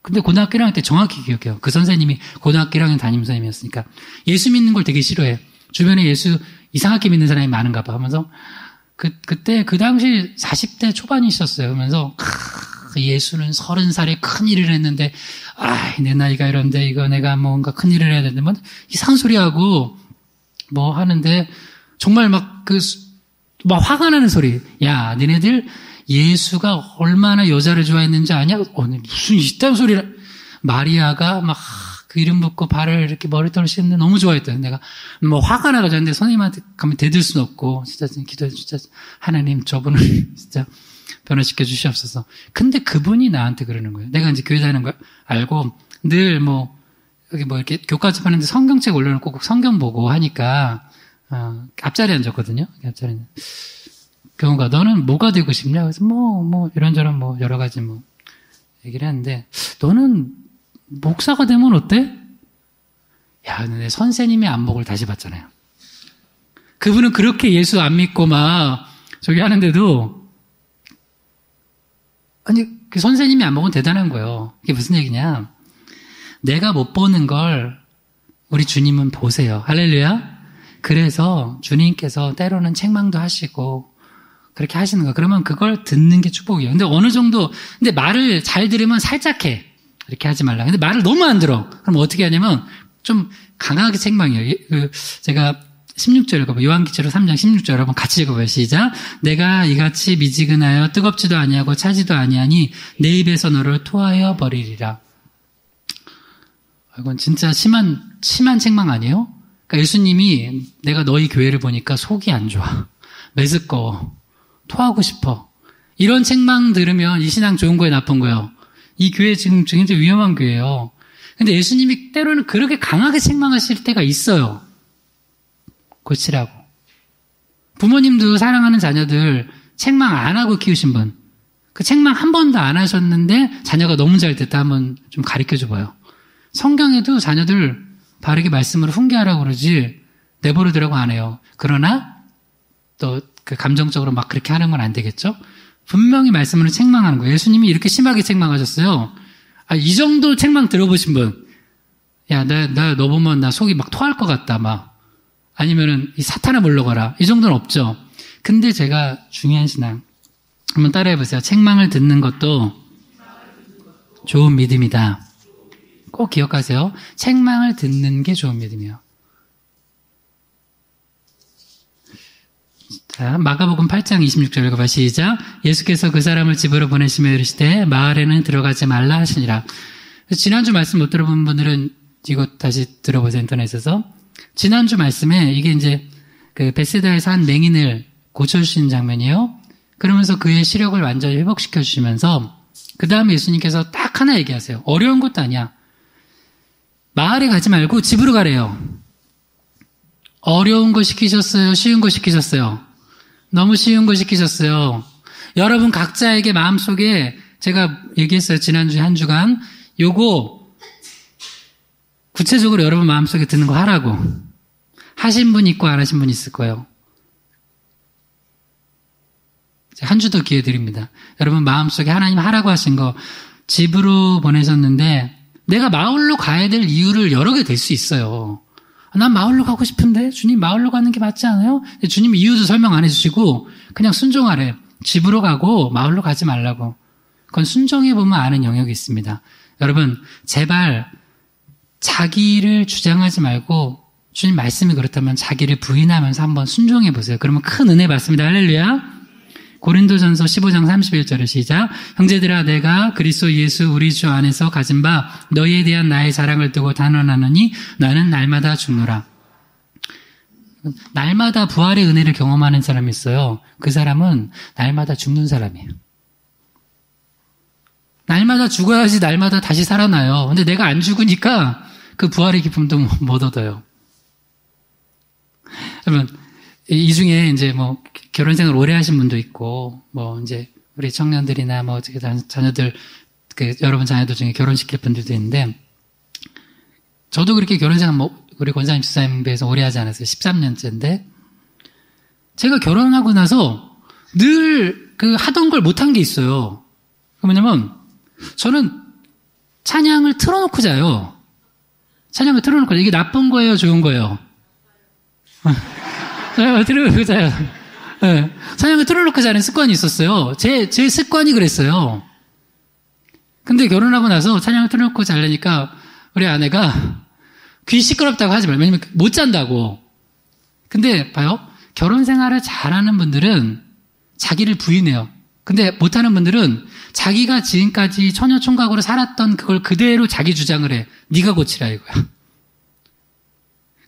근데 고등학교 1학년 때 정확히 기억해요. 그 선생님이 고등학교 1학년 담임 선생님이었으니까 예수 믿는 걸 되게 싫어해. 주변에 예수 이상하게 믿는 사람이 많은가 봐 하면서 그때 그 당시 40대 초반이셨어요. 그러면서 예수는 30살에 큰 일을 했는데 내 나이가 이런데 이거 내가 뭔가 큰 일을 해야 되는데 뭐 이상한 소리하고 뭐 하는데 정말 막 화가 나는 소리. 야, 니네들 예수가 얼마나 여자를 좋아했는지 아냐? 무슨 이딴 소리라. 마리아가 막 그 이름 붙고 발을 이렇게 머리털을 씻는데 너무 좋아했다. 내가 뭐 화가 나가지고 근데 선생님한테 가면 대들 수는 없고 진짜 기도해 진짜 하나님 저분을 진짜 변화시켜 주시옵소서. 근데 그분이 나한테 그러는 거예요. 내가 이제 교회 다니는 걸 알고 늘 여기 이렇게 교과집 하는데 성경책 올려놓고 꼭 성경 보고 하니까 앞자리에 앉았거든요. 앞자리에. 경우가 너는 뭐가 되고 싶냐? 그래서 이런저런 여러 가지 얘기를 하는데 너는 목사가 되면 어때? 야, 근데 선생님의 안목을 다시 봤잖아요. 그분은 그렇게 예수 안 믿고 저기 하는데도 그 선생님의 안목은 대단한 거예요. 이게 무슨 얘기냐? 내가 못 보는 걸 우리 주님은 보세요. 할렐루야. 그래서 주님께서 때로는 책망도 하시고 그렇게 하시는 거예요. 그러면 그걸 듣는 게 축복이에요. 근데 어느 정도, 근데 말을 잘 들으면 살짝 해. 이렇게 하지 말라. 근데 말을 너무 안 들어. 그럼 어떻게 하냐면 좀 강하게 책망해요. 제가 16절 읽어봐요. 요한계시록 3장 16절 여러분 같이 읽어봐요. 시작. 내가 이같이 미지근하여 뜨겁지도 아니하고 차지도 아니하니 내 입에서 너를 토하여 버리리라. 이건 진짜 심한 책망 아니에요? 그러니까 예수님이 내가 너희 교회를 보니까 속이 안 좋아. 메스꺼워. 토하고 싶어. 이런 책망 들으면 이 신앙 좋은 거예요, 나쁜 거예요? 이 교회 지금 굉장히 위험한 교회예요. 근데 예수님이 때로는 그렇게 강하게 책망하실 때가 있어요. 고치라고. 부모님도 사랑하는 자녀들 책망 안 하고 키우신 분. 그 책망 한 번도 안 하셨는데 자녀가 너무 잘 됐다 한번 좀 가르쳐 줘봐요. 성경에도 자녀들 바르게 말씀으로 훈계하라고 그러지 내버려두라고 안 해요. 그러나 또 그 감정적으로 막 그렇게 하는 건 안 되겠죠? 분명히 말씀으로 책망하는 거예요. 예수님이 이렇게 심하게 책망하셨어요. 이 정도 책망 들어보신 분. 야, 너 보면 나 속이 막 토할 것 같다, 막. 아니면은, 이 사탄아 물러가라. 이 정도는 없죠. 근데 제가 중요한 신앙. 한번 따라해보세요. 책망을 듣는 것도 좋은 믿음이다. 꼭 기억하세요. 책망을 듣는 게 좋은 믿음이에요. 자, 마가복음 8장 26절 읽어봐. 시작. 예수께서 그 사람을 집으로 보내시며 이르시되 마을에는 들어가지 말라 하시니라. 지난주 말씀 못 들어본 분들은 이거 다시 들어보세요. 인터넷에서. 지난주 말씀에 이게 이제 그 베세다에서 한 맹인을 고쳐주신 장면이에요. 그러면서 그의 시력을 완전히 회복시켜 주시면서 그 다음에 예수님께서 딱 하나 얘기하세요. 어려운 것도 아니야. 마을에 가지 말고 집으로 가래요. 어려운 거 시키셨어요? 쉬운 거 시키셨어요? 너무 쉬운 거 시키셨어요. 여러분 각자에게 마음속에 제가 얘기했어요. 지난주에 한 주간 요거 구체적으로 여러분 마음속에 드는 거 하라고. 하신 분 있고 안 하신 분 있을 거예요. 한 주 더 기회 드립니다. 여러분 마음속에 하나님 하라고 하신 거 집으로 보내셨는데 내가 마을로 가야 될 이유를 여러 개 될 수 있어요. 난 마을로 가고 싶은데 주님 마을로 가는 게 맞지 않아요? 주님 이유도 설명 안 해주시고 그냥 순종하래. 집으로 가고 마을로 가지 말라고. 그건 순종해보면 아는 영역이 있습니다. 여러분 제발 자기를 주장하지 말고 주님 말씀이 그렇다면 자기를 부인하면서 한번 순종해보세요. 그러면 큰 은혜 받습니다. 할렐루야. 고린도전서 15장 31절을 시작. 형제들아 내가 그리스도 예수 우리 주 안에서 가진 바 너희에 대한 나의 자랑을 두고 단언하노니 나는 날마다 죽노라. 날마다 부활의 은혜를 경험하는 사람이 있어요. 그 사람은 날마다 죽는 사람이에요. 날마다 죽어야지 날마다 다시 살아나요. 근데 내가 안 죽으니까 그 부활의 기쁨도 못 얻어요. 여러분 이 중에 이제 뭐 결혼 생활 오래 하신 분도 있고 뭐 이제 우리 청년들이나 뭐 자녀들 그 여러분 자녀들 중에 결혼시킬 분들도 있는데 저도 그렇게 결혼 생활 뭐 우리 권사님 집사님 비해서 오래 하지 않았어요. 13년째인데 제가 결혼하고 나서 늘 그 하던 걸 못한 게 있어요. 그 뭐냐면 저는 찬양을 틀어놓고 자요. 찬양을 틀어놓고 자요. 이게 나쁜 거예요, 좋은 거예요? 틀어놓고 자요. 네. 찬양을 틀어놓고 자는 습관이 있었어요. 제 습관이 그랬어요. 근데 결혼하고 나서 찬양을 틀어놓고 자려니까 우리 아내가 귀 시끄럽다고 하지 말고, 왜냐면 못 잔다고. 근데 봐요. 결혼 생활을 잘하는 분들은 자기를 부인해요. 근데 못하는 분들은 자기가 지금까지 처녀총각으로 살았던 그걸 그대로 자기 주장을 해. 네가 고치라 이거야.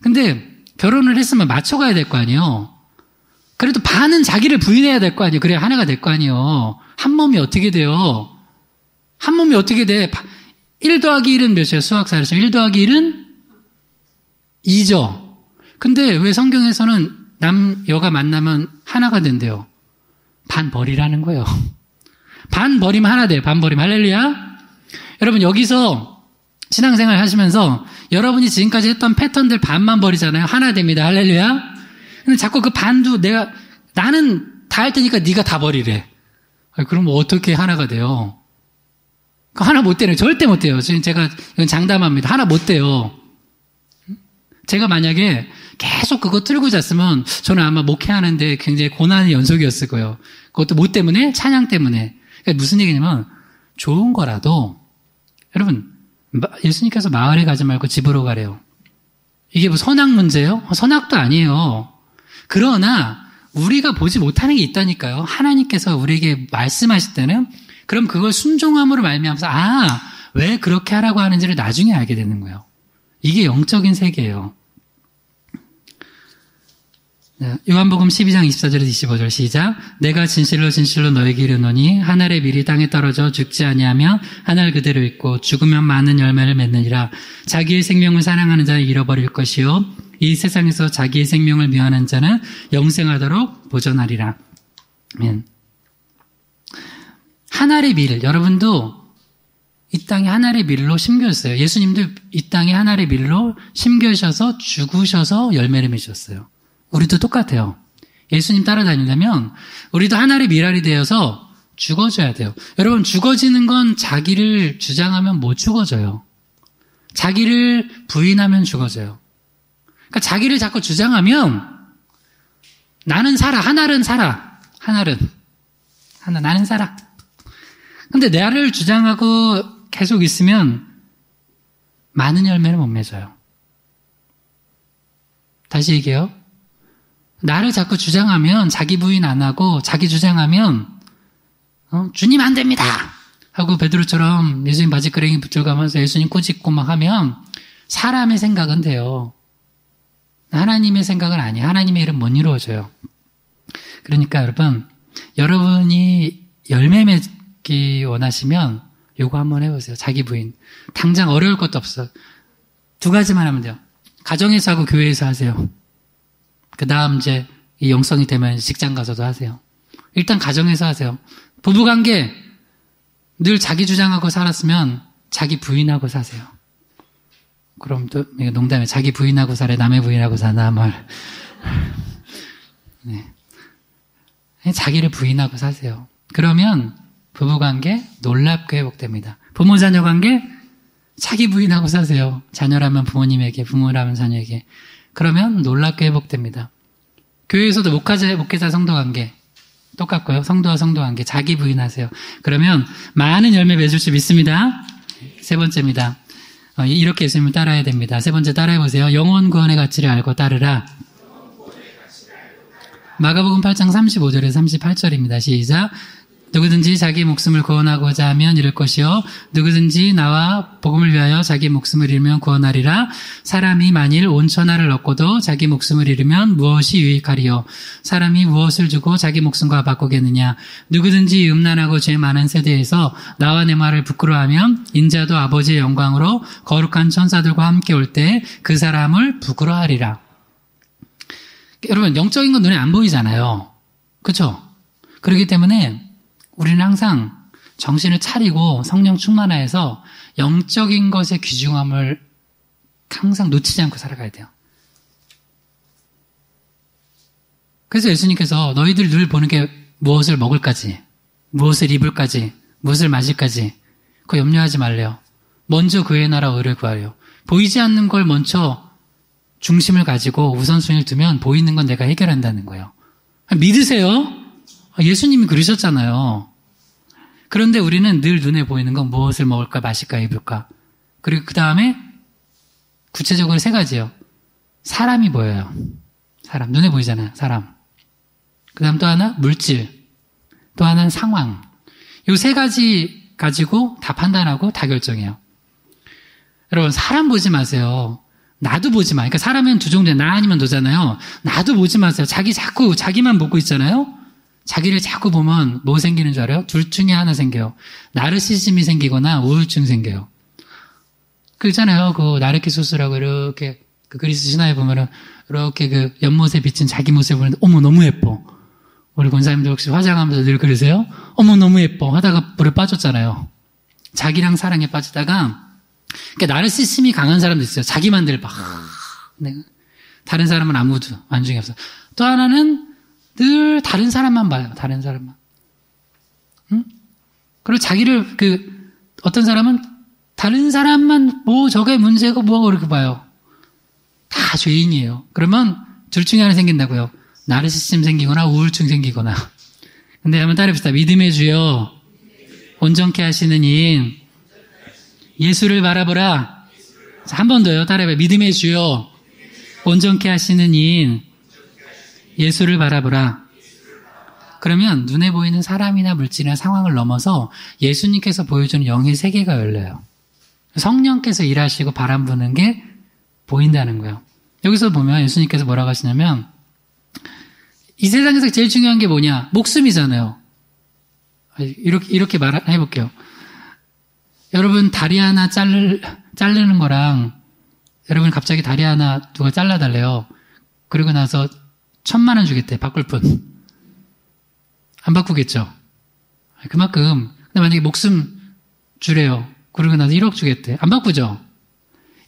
근데 결혼을 했으면 맞춰가야 될 거 아니에요. 그래도 반은 자기를 부인해야 될 거 아니에요. 그래야 하나가 될 거 아니에요. 한 몸이 어떻게 돼요? 한 몸이 어떻게 돼? 1 더하기 1은 몇이에요? 수학사에서 1 더하기 1은 2죠. 근데 왜 성경에서는 남, 여가 만나면 하나가 된대요? 반 버리라는 거예요. 반 버리면 하나 돼요. 반 버리면. 할렐루야. 여러분 여기서 신앙생활 하시면서 여러분이 지금까지 했던 패턴들 반만 버리잖아요. 하나 됩니다. 할렐루야. 근데 자꾸 그 반도 나는 다 할 테니까 네가 다 버리래. 그럼 어떻게 하나가 돼요? 하나 못 되네요. 절대 못 돼요. 지금 제가 이건 장담합니다. 하나 못 돼요. 제가 만약에 계속 그거 틀고 잤으면 저는 아마 목회하는데 굉장히 고난의 연속이었을 거예요. 그것도 뭐 때문에? 찬양 때문에. 그러니까 무슨 얘기냐면 좋은 거라도 여러분 예수님께서 마을에 가지 말고 집으로 가래요. 이게 뭐 선악 문제예요? 선악도 아니에요. 그러나 우리가 보지 못하는 게 있다니까요. 하나님께서 우리에게 말씀하실 때는 그럼 그걸 순종함으로 말미암아서 왜 그렇게 하라고 하는지를 나중에 알게 되는 거예요. 이게 영적인 세계예요. 요한복음 12장 24절에서 25절 시작. 내가 진실로 진실로 너에게 이르노니 한 알의 밀이 땅에 떨어져 죽지 아니하며 한 알 그대로 있고 죽으면 많은 열매를 맺느니라. 자기의 생명을 사랑하는 자는 잃어버릴 것이요 이 세상에서 자기의 생명을 미워하는 자는 영생하도록 보존하리라. 아멘. 한 알의 밀, 여러분도 이 땅에 한 알의 밀로 심겨졌어요. 예수님도 이 땅에 한 알의 밀로 심겨셔서 죽으셔서 열매를 맺으셨어요. 우리도 똑같아요. 예수님 따라다니려면 우리도 한 알의 밀알이 되어서 죽어져야 돼요. 여러분 죽어지는 건 자기를 주장하면 못 죽어져요. 자기를 부인하면 죽어져요. 그러니까 자기를 자꾸 주장하면 나는 살아, 하나는 살아, 나는 살아. 근데 나를 주장하고 계속 있으면 많은 열매를 못 맺어요. 다시 얘기해요. 나를 자꾸 주장하면, 자기 부인 안 하고 자기 주장하면 주님 안 됩니다 하고 베드로처럼 예수님 바지끄레기 붙들고가면서 예수님 꾸짖고 막 하면 사람의 생각은 돼요. 하나님의 생각은 아니에요. 하나님의 일은 못 이루어져요. 그러니까 여러분이 열매 맺기 원하시면 요거 한번 해보세요. 자기 부인. 당장 어려울 것도 없어. 2가지만 하면 돼요. 가정에서 하고 교회에서 하세요. 그 다음 이제 이 영성이 되면 직장 가서도 하세요. 일단 가정에서 하세요. 부부관계 늘 자기 주장하고 살았으면 자기 부인하고 사세요. 그럼 또 농담에 자기 부인하고 살아 남의 부인하고 사나 말. 네. 자기를 부인하고 사세요. 그러면 부부관계 놀랍게 회복됩니다. 부모자녀 관계 자기 부인하고 사세요. 자녀라면 부모님에게, 부모라면 자녀에게. 그러면 놀랍게 회복됩니다. 교회에서도 목회자 성도 관계 똑같고요. 성도와 성도 관계 자기 부인하세요. 그러면 많은 열매 맺을 수 믿습니다. 3번째입니다. 이렇게 예수님을 따라야 됩니다. 3번째 따라해보세요. 영혼 구원의 가치를 알고 따르라. 마가복음 8장 35절에서 38절입니다. 시작. 누구든지 자기 목숨을 구원하고자 하면 잃을 것이요 누구든지 나와 복음을 위하여 자기 목숨을 잃으면 구원하리라. 사람이 만일 온 천하를 얻고도 자기 목숨을 잃으면 무엇이 유익하리요. 사람이 무엇을 주고 자기 목숨과 바꾸겠느냐. 누구든지 음란하고 죄 많은 세대에서 나와 내 말을 부끄러워하면 인자도 아버지의 영광으로 거룩한 천사들과 함께 올 때 그 사람을 부끄러워하리라. 여러분 영적인 건 눈에 안 보이잖아요. 그렇죠? 그렇기 때문에 우리는 항상 정신을 차리고 성령 충만하여서 영적인 것의 귀중함을 항상 놓치지 않고 살아가야 돼요. 그래서 예수님께서 너희들 늘 보는 게 무엇을 먹을까지, 무엇을 입을까지, 무엇을 마실까지 그거 염려하지 말래요. 먼저 그의 나라 의를 구하래요. 보이지 않는 걸 먼저 중심을 가지고 우선순위를 두면 보이는 건 내가 해결한다는 거예요. 믿으세요? 예수님이 그러셨잖아요. 그런데 우리는 늘 눈에 보이는 건 무엇을 먹을까, 마실까, 입을까. 그리고 그 다음에 구체적으로 3가지요. 사람이 보여요. 사람. 눈에 보이잖아요. 사람. 그 다음 또 하나 물질. 또 하나는 상황. 이 3가지 가지고 다 판단하고 다 결정해요. 여러분 사람 보지 마세요. 나도 보지 마. 그러니까 사람은 2종류야. 나 아니면 너잖아요. 나도 보지 마세요. 자꾸 자기만 보고 있잖아요. 자기를 자꾸 보면 뭐 생기는 줄 알아요? 둘 중에 하나 생겨요. 나르시즘이 생기거나 우울증 생겨요. 그렇잖아요. 그 나르키소스라고 이렇게 그 그리스 신화에 보면은 이렇게 그 연못에 비친 자기 모습을 보는데 어머 너무 예뻐. 우리 권사님들 혹시 화장하면서 늘 그러세요? 어머 너무 예뻐 하다가 물에 빠졌잖아요. 자기랑 사랑에 빠지다가 그러니까 나르시즘이 강한 사람도 있어요. 자기만 늘 봐. 다른 사람은 아무도 안중에 없어. 또 하나는 늘 다른 사람만 봐요. 다른 사람만. 응? 그리고 자기를 어떤 사람은 다른 사람만 뭐 저게 문제고 뭐가 그렇게 봐요. 다 죄인이에요. 그러면 둘 중에 하나 생긴다고요. 나르시즘 생기거나 우울증 생기거나. 근데 한번 따라해봅시다. 믿음의 주여 온전케 하시는 이인 예수를 바라보라. 한 번 더요. 따라해봐요. 믿음의 주여 온전케 하시는 이인 예수를 바라보라. 그러면 눈에 보이는 사람이나 물질이나 상황을 넘어서 예수님께서 보여주는 영의 세계가 열려요. 성령께서 일하시고 바람 부는 게 보인다는 거예요. 여기서 보면 예수님께서 뭐라고 하시냐면 이 세상에서 제일 중요한 게 뭐냐? 목숨이잖아요. 이렇게 말해볼게요. 여러분 다리 하나 자르는 거랑 여러분 갑자기 다리 하나 누가 잘라달래요. 그리고 나서 1,000만 원 주겠대. 바꿀 분. 안 바꾸겠죠. 그만큼. 근데 만약에 목숨 주래요. 그러고 나서 1억 주겠대. 안 바꾸죠.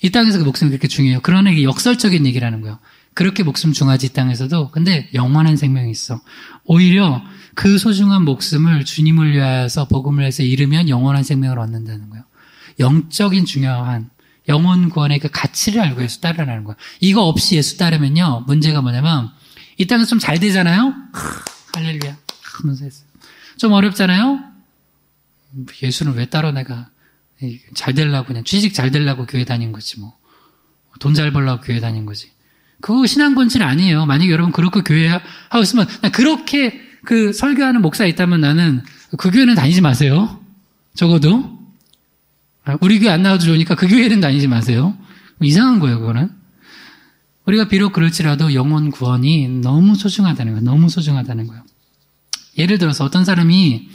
이 땅에서 그 목숨이 그렇게 중요해요. 그러나 이게 역설적인 얘기라는 거예요. 그렇게 목숨 중하지 이 땅에서도. 근데 영원한 생명이 있어. 오히려 그 소중한 목숨을 주님을 위하여서 복음을 해서 잃으면 영원한 생명을 얻는다는 거예요. 영적인 중요한 영혼 구원의 그 가치를 알고 예수 따르라는 거예요. 이거 없이 예수 따르면요, 문제가 뭐냐면, 이 땅에서 좀 잘 되잖아요? 할렐루야. 하면서 했어요. 좀 어렵잖아요? 예수는 왜 따라 내가 잘 되려고 그냥 취직 잘 되려고 교회 다닌 거지 뭐. 돈 잘 벌려고 교회 다닌 거지. 그거 신앙 본질 아니에요. 만약에 여러분 그렇게 교회 하고 있으면 그렇게 그 설교하는 목사 있다면 나는 그 교회는 다니지 마세요. 적어도. 우리 교회 안 나와도 좋으니까 그 교회는 다니지 마세요. 이상한 거예요, 그거는. 우리가 비록 그럴지라도 영혼 구원이 너무 소중하다는 거예요. 너무 소중하다는 거예요. 예를 들어서 어떤 사람이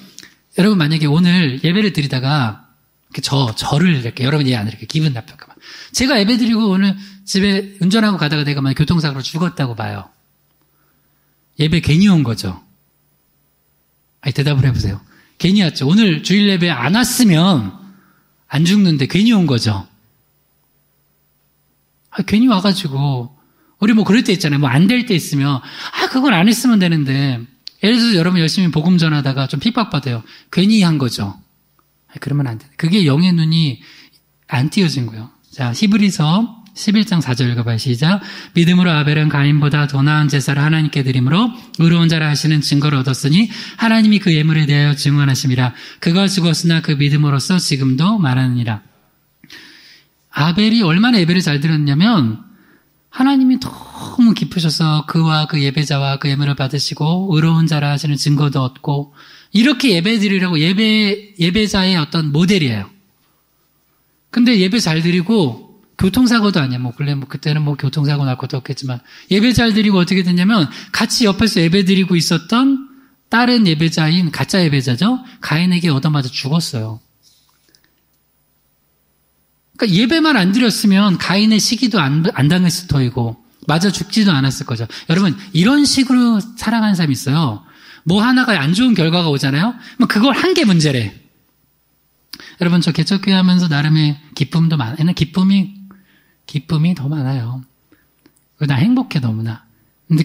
여러분 만약에 오늘 예배를 드리다가 이렇게 저를 이렇게 여러분 이해 안 이렇게 기분 나쁠까 봐. 제가 예배 드리고 오늘 집에 운전하고 가다가 내가 만약 교통사고로 죽었다고 봐요. 예배 괜히 온 거죠. 아니 대답을 해보세요. 괜히 왔죠. 오늘 주일 예배 안 왔으면 안 죽는데 괜히 온 거죠. 괜히 와가지고 우리 뭐 그럴 때 있잖아요. 뭐 안 될 때 있으면 그건 안 했으면 되는데 예를 들어서 여러분 열심히 복음 전하다가 좀 핍박받아요. 괜히 한 거죠. 그러면 안 돼. 그게 영의 눈이 안 띄어진 거예요. 자, 히브리서 11장 4절 읽어봐요. 시작. 믿음으로 아벨은 가인보다 더 나은 제사를 하나님께 드림으로 의로운 자라 하시는 증거를 얻었으니 하나님이 그 예물에 대하여 증언하심이라. 그가 죽었으나 그 믿음으로써 지금도 말하느니라. 아벨이 얼마나 예배를 잘 드렸냐면 하나님이 너무 기쁘셔서 그와 그 예배자와 그 예물을 받으시고 의로운 자라 하시는 증거도 얻고 이렇게 예배 드리려고 예배자의 어떤 모델이에요. 근데 예배 잘 드리고 교통사고도 아니야. 그때는 교통사고 날 것도 없겠지만 예배 잘 드리고 어떻게 됐냐면 같이 옆에서 예배 드리고 있었던 다른 예배자인 가짜 예배자죠. 가인에게 얻어맞아 죽었어요. 그러니까 예배만 안 드렸으면 가인의 시기도 안 당했을 터이고 맞아 죽지도 않았을 거죠. 여러분 이런 식으로 살아가는 사람이 있어요. 뭐 하나가 안 좋은 결과가 오잖아요. 그걸 한 게 문제래. 여러분 저 개척교회 하면서 나름의 기쁨도 많아요. 기쁨이 더 많아요. 나 행복해 너무나.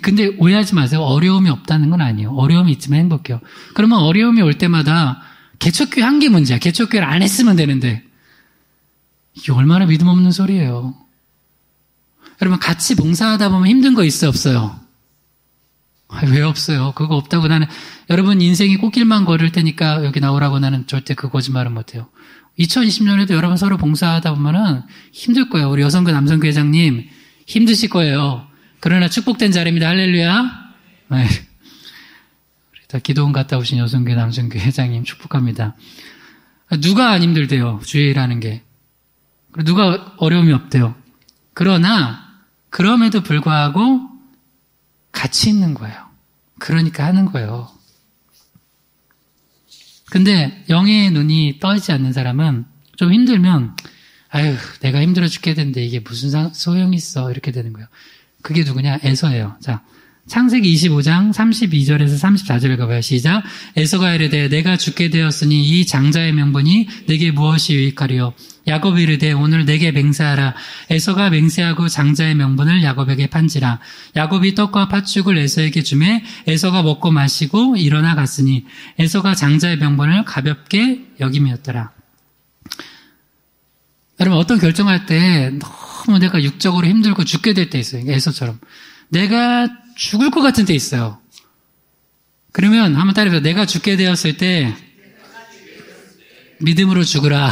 근데 오해하지 마세요. 어려움이 없다는 건 아니에요. 어려움이 있지만 행복해요. 그러면 어려움이 올 때마다 개척교회 한 게 문제야. 개척교회를 안 했으면 되는데 이게 얼마나 믿음 없는 소리예요. 여러분 같이 봉사하다 보면 힘든 거 있어요? 없어요? 왜 없어요? 그거 없다고 나는 여러분 인생이 꽃길만 걸을 테니까 여기 나오라고 나는 절대 그 거짓말은 못해요. 2020년에도 여러분 서로 봉사하다 보면은 힘들 거예요. 우리 여성교 남성교 회장님 힘드실 거예요. 그러나 축복된 자리입니다. 할렐루야. 네. 우리 다 기도원 갔다 오신 여성교 남성교 회장님 축복합니다. 누가 안 힘들대요. 주일하는 게. 누가 어려움이 없대요. 그러나 그럼에도 불구하고 같이 있는 거예요. 그러니까 하는 거예요. 근데 영의 눈이 떠있지 않는 사람은 좀 힘들면 내가 힘들어 죽게 되는데 이게 무슨 소용이 있어 이렇게 되는 거예요. 그게 누구냐? 에서예요. 자, 창세기 25장 32절에서 34절 읽어봐요. 시작. 에서가 이르되 내가 죽게 되었으니 이 장자의 명분이 내게 무엇이 유익하리요? 야곱이 이르되 오늘 내게 맹세하라. 에서가 맹세하고 장자의 명분을 야곱에게 판지라. 야곱이 떡과 팥죽을 에서에게 주매 에서가 먹고 마시고 일어나 갔으니 에서가 장자의 명분을 가볍게 여김이었더라. 여러분 어떤 결정할 때 너무 내가 육적으로 힘들고 죽게 될 때 있어요. 에서처럼. 내가 죽을 것 같은 때 있어요. 그러면 한번 따라해보세요. 내가 죽게 되었을 때 믿음으로 죽으라.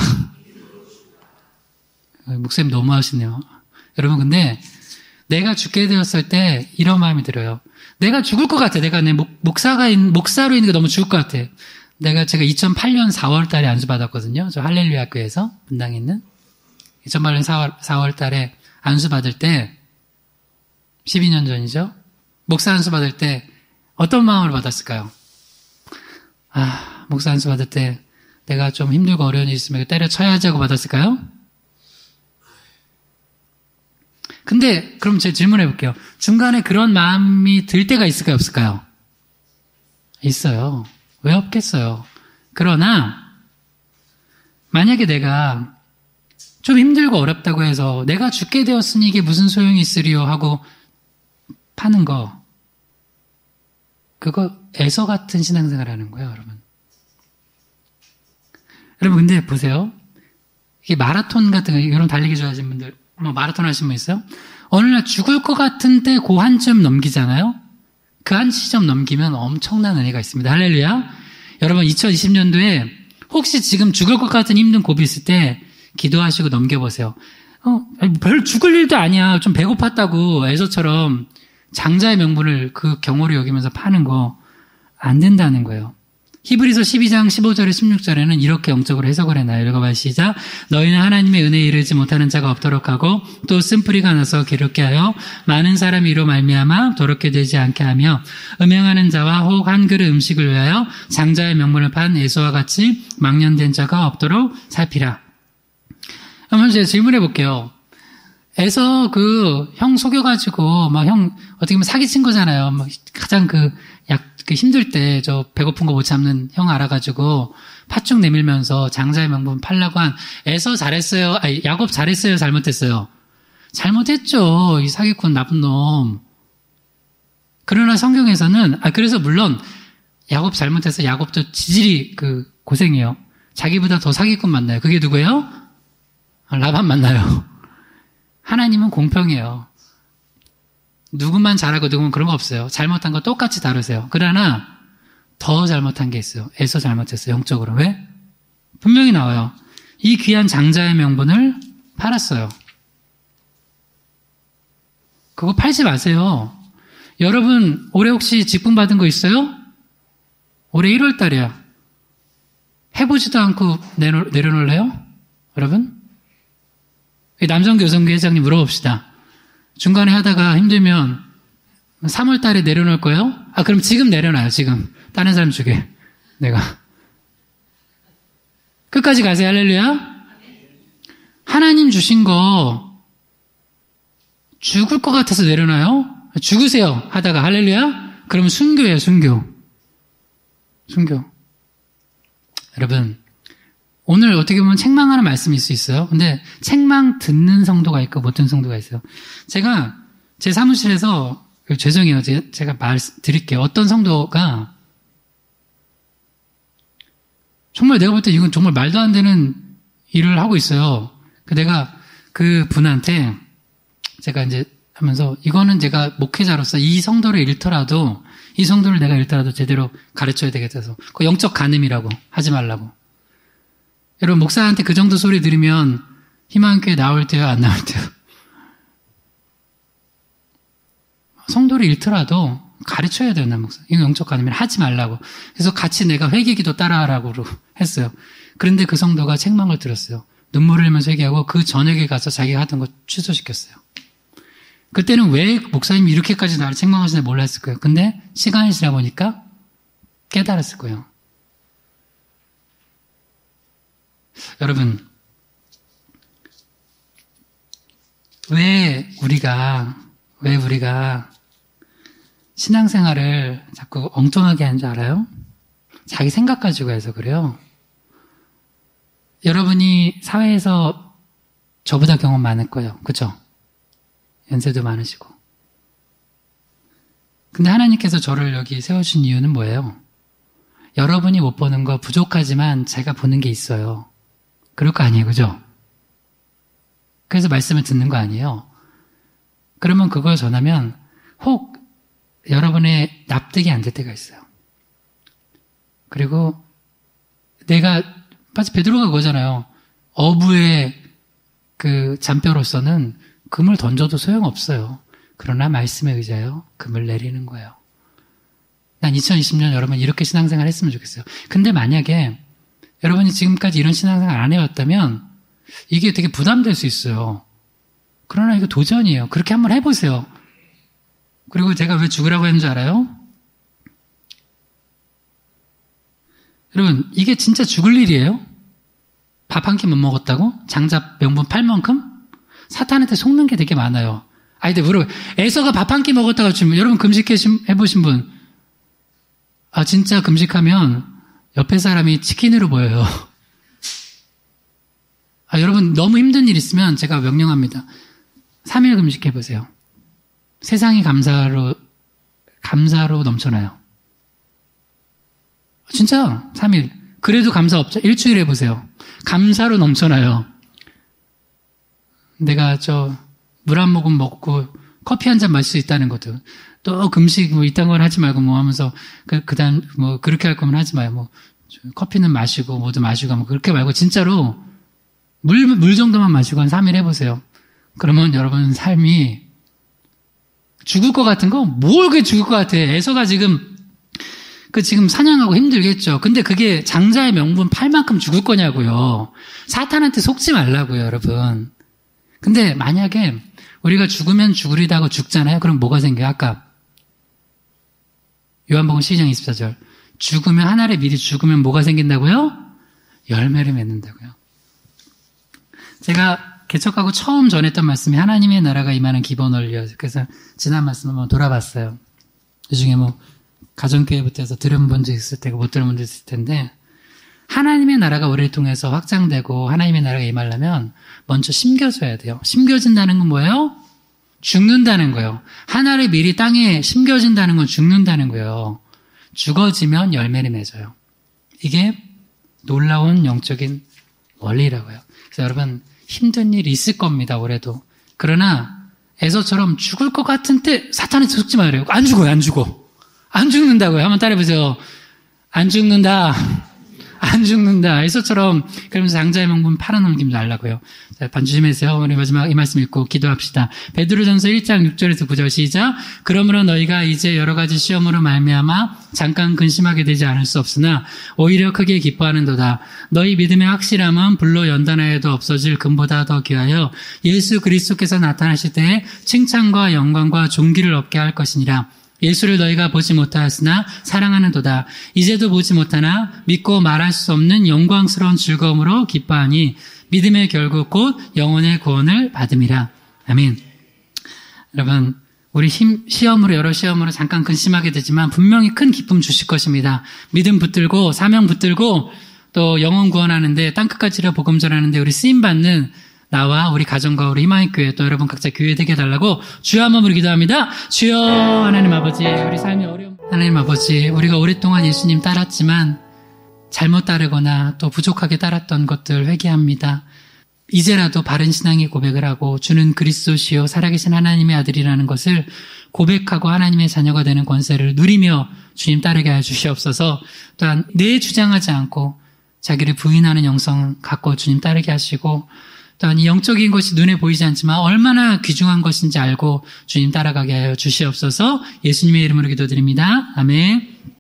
목사님 너무 하시네요. 여러분 근데 내가 죽게 되었을 때 이런 마음이 들어요. 내가 죽을 것 같아. 내가 내 목사로 있는 게 너무 죽을 것 같아. 제가 2008년 4월 달에 안수 받았거든요. 저 할렐루야 학교에서 분당에 있는 2008년 4월 달에 안수 받을 때 12년 전이죠. 목사 안수 받을 때 어떤 마음으로 받았을까요? 목사 안수 받을 때 내가 좀 힘들고 어려운 일이 있으면 때려쳐야지 하고 받았을까요? 근데 그럼 제가 질문해 볼게요. 중간에 그런 마음이 들 때가 있을까요? 없을까요? 있어요. 왜 없겠어요? 그러나 만약에 내가 좀 힘들고 어렵다고 해서 내가 죽게 되었으니 이게 무슨 소용이 있으리요 하고 파는 거, 그거 에서 같은 신앙생활 하는 거예요, 여러분. 여러분 근데 보세요. 이게 마라톤 같은 거, 이런 달리기 좋아하시는 분들, 뭐 마라톤 하시는 분 있어요? 어느 날 죽을 것 같은데 그 한 점 넘기잖아요? 그 한 시점 넘기면 엄청난 은혜가 있습니다. 할렐루야. 여러분 2020년도에 혹시 지금 죽을 것 같은 힘든 고비 있을 때 기도하시고 넘겨보세요. 별 죽을 일도 아니야. 좀 배고팠다고 에서처럼 장자의 명분을 그 경호로 여기면서 파는 거 안 된다는 거예요. 히브리서 12장 15절에 16절에는 이렇게 영적으로 해석을 해놔요. 읽어봐요. 시작. 너희는 하나님의 은혜에 이르지 못하는 자가 없도록 하고 또 쓴뿌리가 나서 괴롭게 하여 많은 사람이 이로 말미암아 더럽게 되지 않게 하며 음행하는 자와 혹 한 그릇 음식을 위하여 장자의 명분을 판 에서와 같이 망령된 자가 없도록 살피라. 한번 제가 질문해 볼게요. 에서 그 형 속여가지고 막 형 어떻게 보면 사기친 거잖아요. 막 가장 그 힘들 때 저 배고픈 거 못 참는 형 알아가지고 팥죽 내밀면서 장자의 명분 팔라고 한 에서 잘했어요. 아니 야곱 잘했어요. 잘못했어요. 잘못했죠. 이 사기꾼 나쁜 놈. 그러나 성경에서는 그래서 물론 야곱 잘못해서 야곱도 지질이 그 고생해요. 자기보다 더 사기꾼 만나요. 그게 누구예요? 라반 만나요. 하나님은 공평해요. 누구만 잘하고 누구만 그런 거 없어요. 잘못한 거 똑같이 다루세요. 그러나 더 잘못한 게 있어요. 에서 잘못했어요. 영적으로. 왜? 분명히 나와요. 이 귀한 장자의 명분을 팔았어요. 그거 팔지 마세요. 여러분 올해 혹시 직분 받은 거 있어요? 올해 1월 달이야. 해보지도 않고 내려놓을래요? 여러분? 남성교 여성교 회장님 물어봅시다. 중간에 하다가 힘들면 3월 달에 내려놓을 거예요? 그럼 지금 내려놔요. 지금. 다른 사람 주게. 내가. 끝까지 가세요. 할렐루야. 하나님 주신 거 죽을 것 같아서 내려놔요? 죽으세요. 하다가 할렐루야. 그러면 순교예요. 순교. 여러분 오늘 어떻게 보면 책망하는 말씀일 수 있어요. 근데 책망 듣는 성도가 있고 못 듣는 성도가 있어요. 제가 제 사무실에서 죄송해요. 제가 말드릴게요. 어떤 성도가 정말 내가 볼 때 이건 정말 말도 안 되는 일을 하고 있어요. 내가 그 분한테 제가 이제 하면서 이거는 제가 목회자로서 이 성도를 잃더라도 제대로 가르쳐야 되겠다서 그 영적 간음이라고 하지 말라고. 여러분 목사한테 그 정도 소리 들으면 희망교회 나올 때요 안 나올 때요? 성도를 잃더라도 가르쳐야 돼요. 난 목사. 이거 영적 간음이라 하지 말라고. 그래서 같이 내가 회개기도 따라하라고 했어요. 그런데 그 성도가 책망을 들었어요. 눈물을 흘리면서 회개하고 그 저녁에 가서 자기가 하던 거 취소시켰어요. 그때는 왜 목사님이 이렇게까지 나를 책망하시는지 몰랐을 거예요. 근데 시간이 지나 보니까 깨달았을 거예요. 여러분, 왜 우리가 신앙생활을 자꾸 엉뚱하게 하는 줄 알아요? 자기 생각 가지고 해서 그래요. 여러분이 사회에서 저보다 경험 많을 거예요. 그죠? 연세도 많으시고. 근데 하나님께서 저를 여기 세우신 이유는 뭐예요? 여러분이 못 보는 거 부족하지만 제가 보는 게 있어요. 그럴 거 아니에요. 그죠? 그래서 말씀을 듣는 거 아니에요. 그러면 그걸 전하면 혹 여러분의 납득이 안 될 때가 있어요. 그리고 내가 마치 베드로가 그거잖아요. 어부의 그 잔뼈로서는 금을 던져도 소용없어요. 그러나 말씀에 의지하여 금을 내리는 거예요. 난 2020년 여러분 이렇게 신앙생활 했으면 좋겠어요. 근데 만약에 여러분이 지금까지 이런 신앙생활 안 해왔다면 이게 되게 부담될 수 있어요. 그러나 이거 도전이에요. 그렇게 한번 해보세요. 그리고 제가 왜 죽으라고 했는 줄 알아요? 여러분 이게 진짜 죽을 일이에요? 밥 한 끼 못 먹었다고? 장자 명분 팔 만큼? 사탄한테 속는 게 되게 많아요. 근데 물어봐요. 에서가 밥 한 끼 먹었다고 치면 여러분 금식 해보신 분 진짜 금식하면 옆에 사람이 치킨으로 보여요. 여러분 너무 힘든 일 있으면 제가 명령합니다. 3일 금식해보세요. 세상이 감사로 넘쳐나요. 진짜 3일. 그래도 감사 없죠? 일주일 해보세요. 감사로 넘쳐나요. 내가 물 한 모금 먹고 커피 한 잔 마실 수 있다는 것도, 또 금식 이딴 걸 하지 말고 하면서, 그다음 그렇게 할 거면 하지 마요. 커피는 마시고, 뭐도 마시고, 그렇게 말고, 진짜로, 물 정도만 마시고 한 3일 해보세요. 그러면 여러분 삶이 죽을 것 같은 거? 뭘 그게 죽을 것 같아. 에서가 지금 사냥하고 힘들겠죠. 근데 그게 장자의 명분 팔 만큼 죽을 거냐고요. 사탄한테 속지 말라고요, 여러분. 근데 만약에 우리가 죽으면 죽으리다 하고 죽잖아요. 그럼 뭐가 생겨요? 아까 요한복음 12장 24절. 죽으면, 한 알에 미리 죽으면 뭐가 생긴다고요? 열매를 맺는다고요. 제가 개척하고 처음 전했던 말씀이 하나님의 나라가 임하는 기본 원리였어요. 그래서 지난 말씀 한번 돌아봤어요. 그 중에 가정교회부터 해서 들은 분도 있을 테고 못 들은 분도 있을 텐데, 하나님의 나라가 우리를 통해서 확장되고 하나님의 나라가 임하려면 먼저 심겨져야 돼요. 심겨진다는 건 뭐예요? 죽는다는 거예요. 한 알에 미리 땅에 심겨진다는 건 죽는다는 거예요. 죽어지면 열매를 맺어요. 이게 놀라운 영적인 원리라고요. 그래서 여러분, 힘든 일이 있을 겁니다, 올해도. 그러나 에서처럼 죽을 것 같은 때 사탄한테 속지 말아요. 안 죽어요, 안 죽어. 안 죽는다고요. 한번 따라해보세요. 안 죽는다. 안 죽는다. 에서처럼. 그러면서 장자의 명분 팔아넘기면 알라고요. 자, 반주심해서요. 우리 마지막 이 말씀 읽고 기도합시다. 베드로전서 1장 6절에서 9절 시작. 그러므로 너희가 이제 여러 가지 시험으로 말미암아 잠깐 근심하게 되지 않을 수 없으나 오히려 크게 기뻐하는도다. 너희 믿음의 확실함은 불로 연단하여도 없어질 금보다 더 귀하여 예수 그리스도께서 나타나실 때에 칭찬과 영광과 존귀를 얻게 할 것이니라. 예수를 너희가 보지 못하였으나 사랑하는도다. 이제도 보지 못하나 믿고 말할 수 없는 영광스러운 즐거움으로 기뻐하니 믿음의 결국 곧 영혼의 구원을 받음이라. 아멘. 여러분, 우리 여러 시험으로 잠깐 근심하게 되지만 분명히 큰 기쁨 주실 것입니다. 믿음 붙들고 사명 붙들고 또 영혼 구원하는데 땅끝까지로 복음 전하는데 우리 쓰임받는 나와 우리 가정과 우리 희망의 교회 또 여러분 각자 교회 되게 해달라고 주여 한번 우리 기도합니다. 주여 하나님 아버지, 우리 삶이 어려운 하나님 아버지, 우리가 오랫동안 예수님 따랐지만 잘못 따르거나 또 부족하게 따랐던 것들 회개합니다. 이제라도 바른 신앙의 고백을 하고 주는 그리스도시요 살아계신 하나님의 아들이라는 것을 고백하고 하나님의 자녀가 되는 권세를 누리며 주님 따르게 하여 주시옵소서. 또한 내 주장하지 않고 자기를 부인하는 영성 갖고 주님 따르게 하시고, 또한 이 영적인 것이 눈에 보이지 않지만 얼마나 귀중한 것인지 알고 주님 따라가게 하여 주시옵소서. 예수님의 이름으로 기도드립니다. 아멘.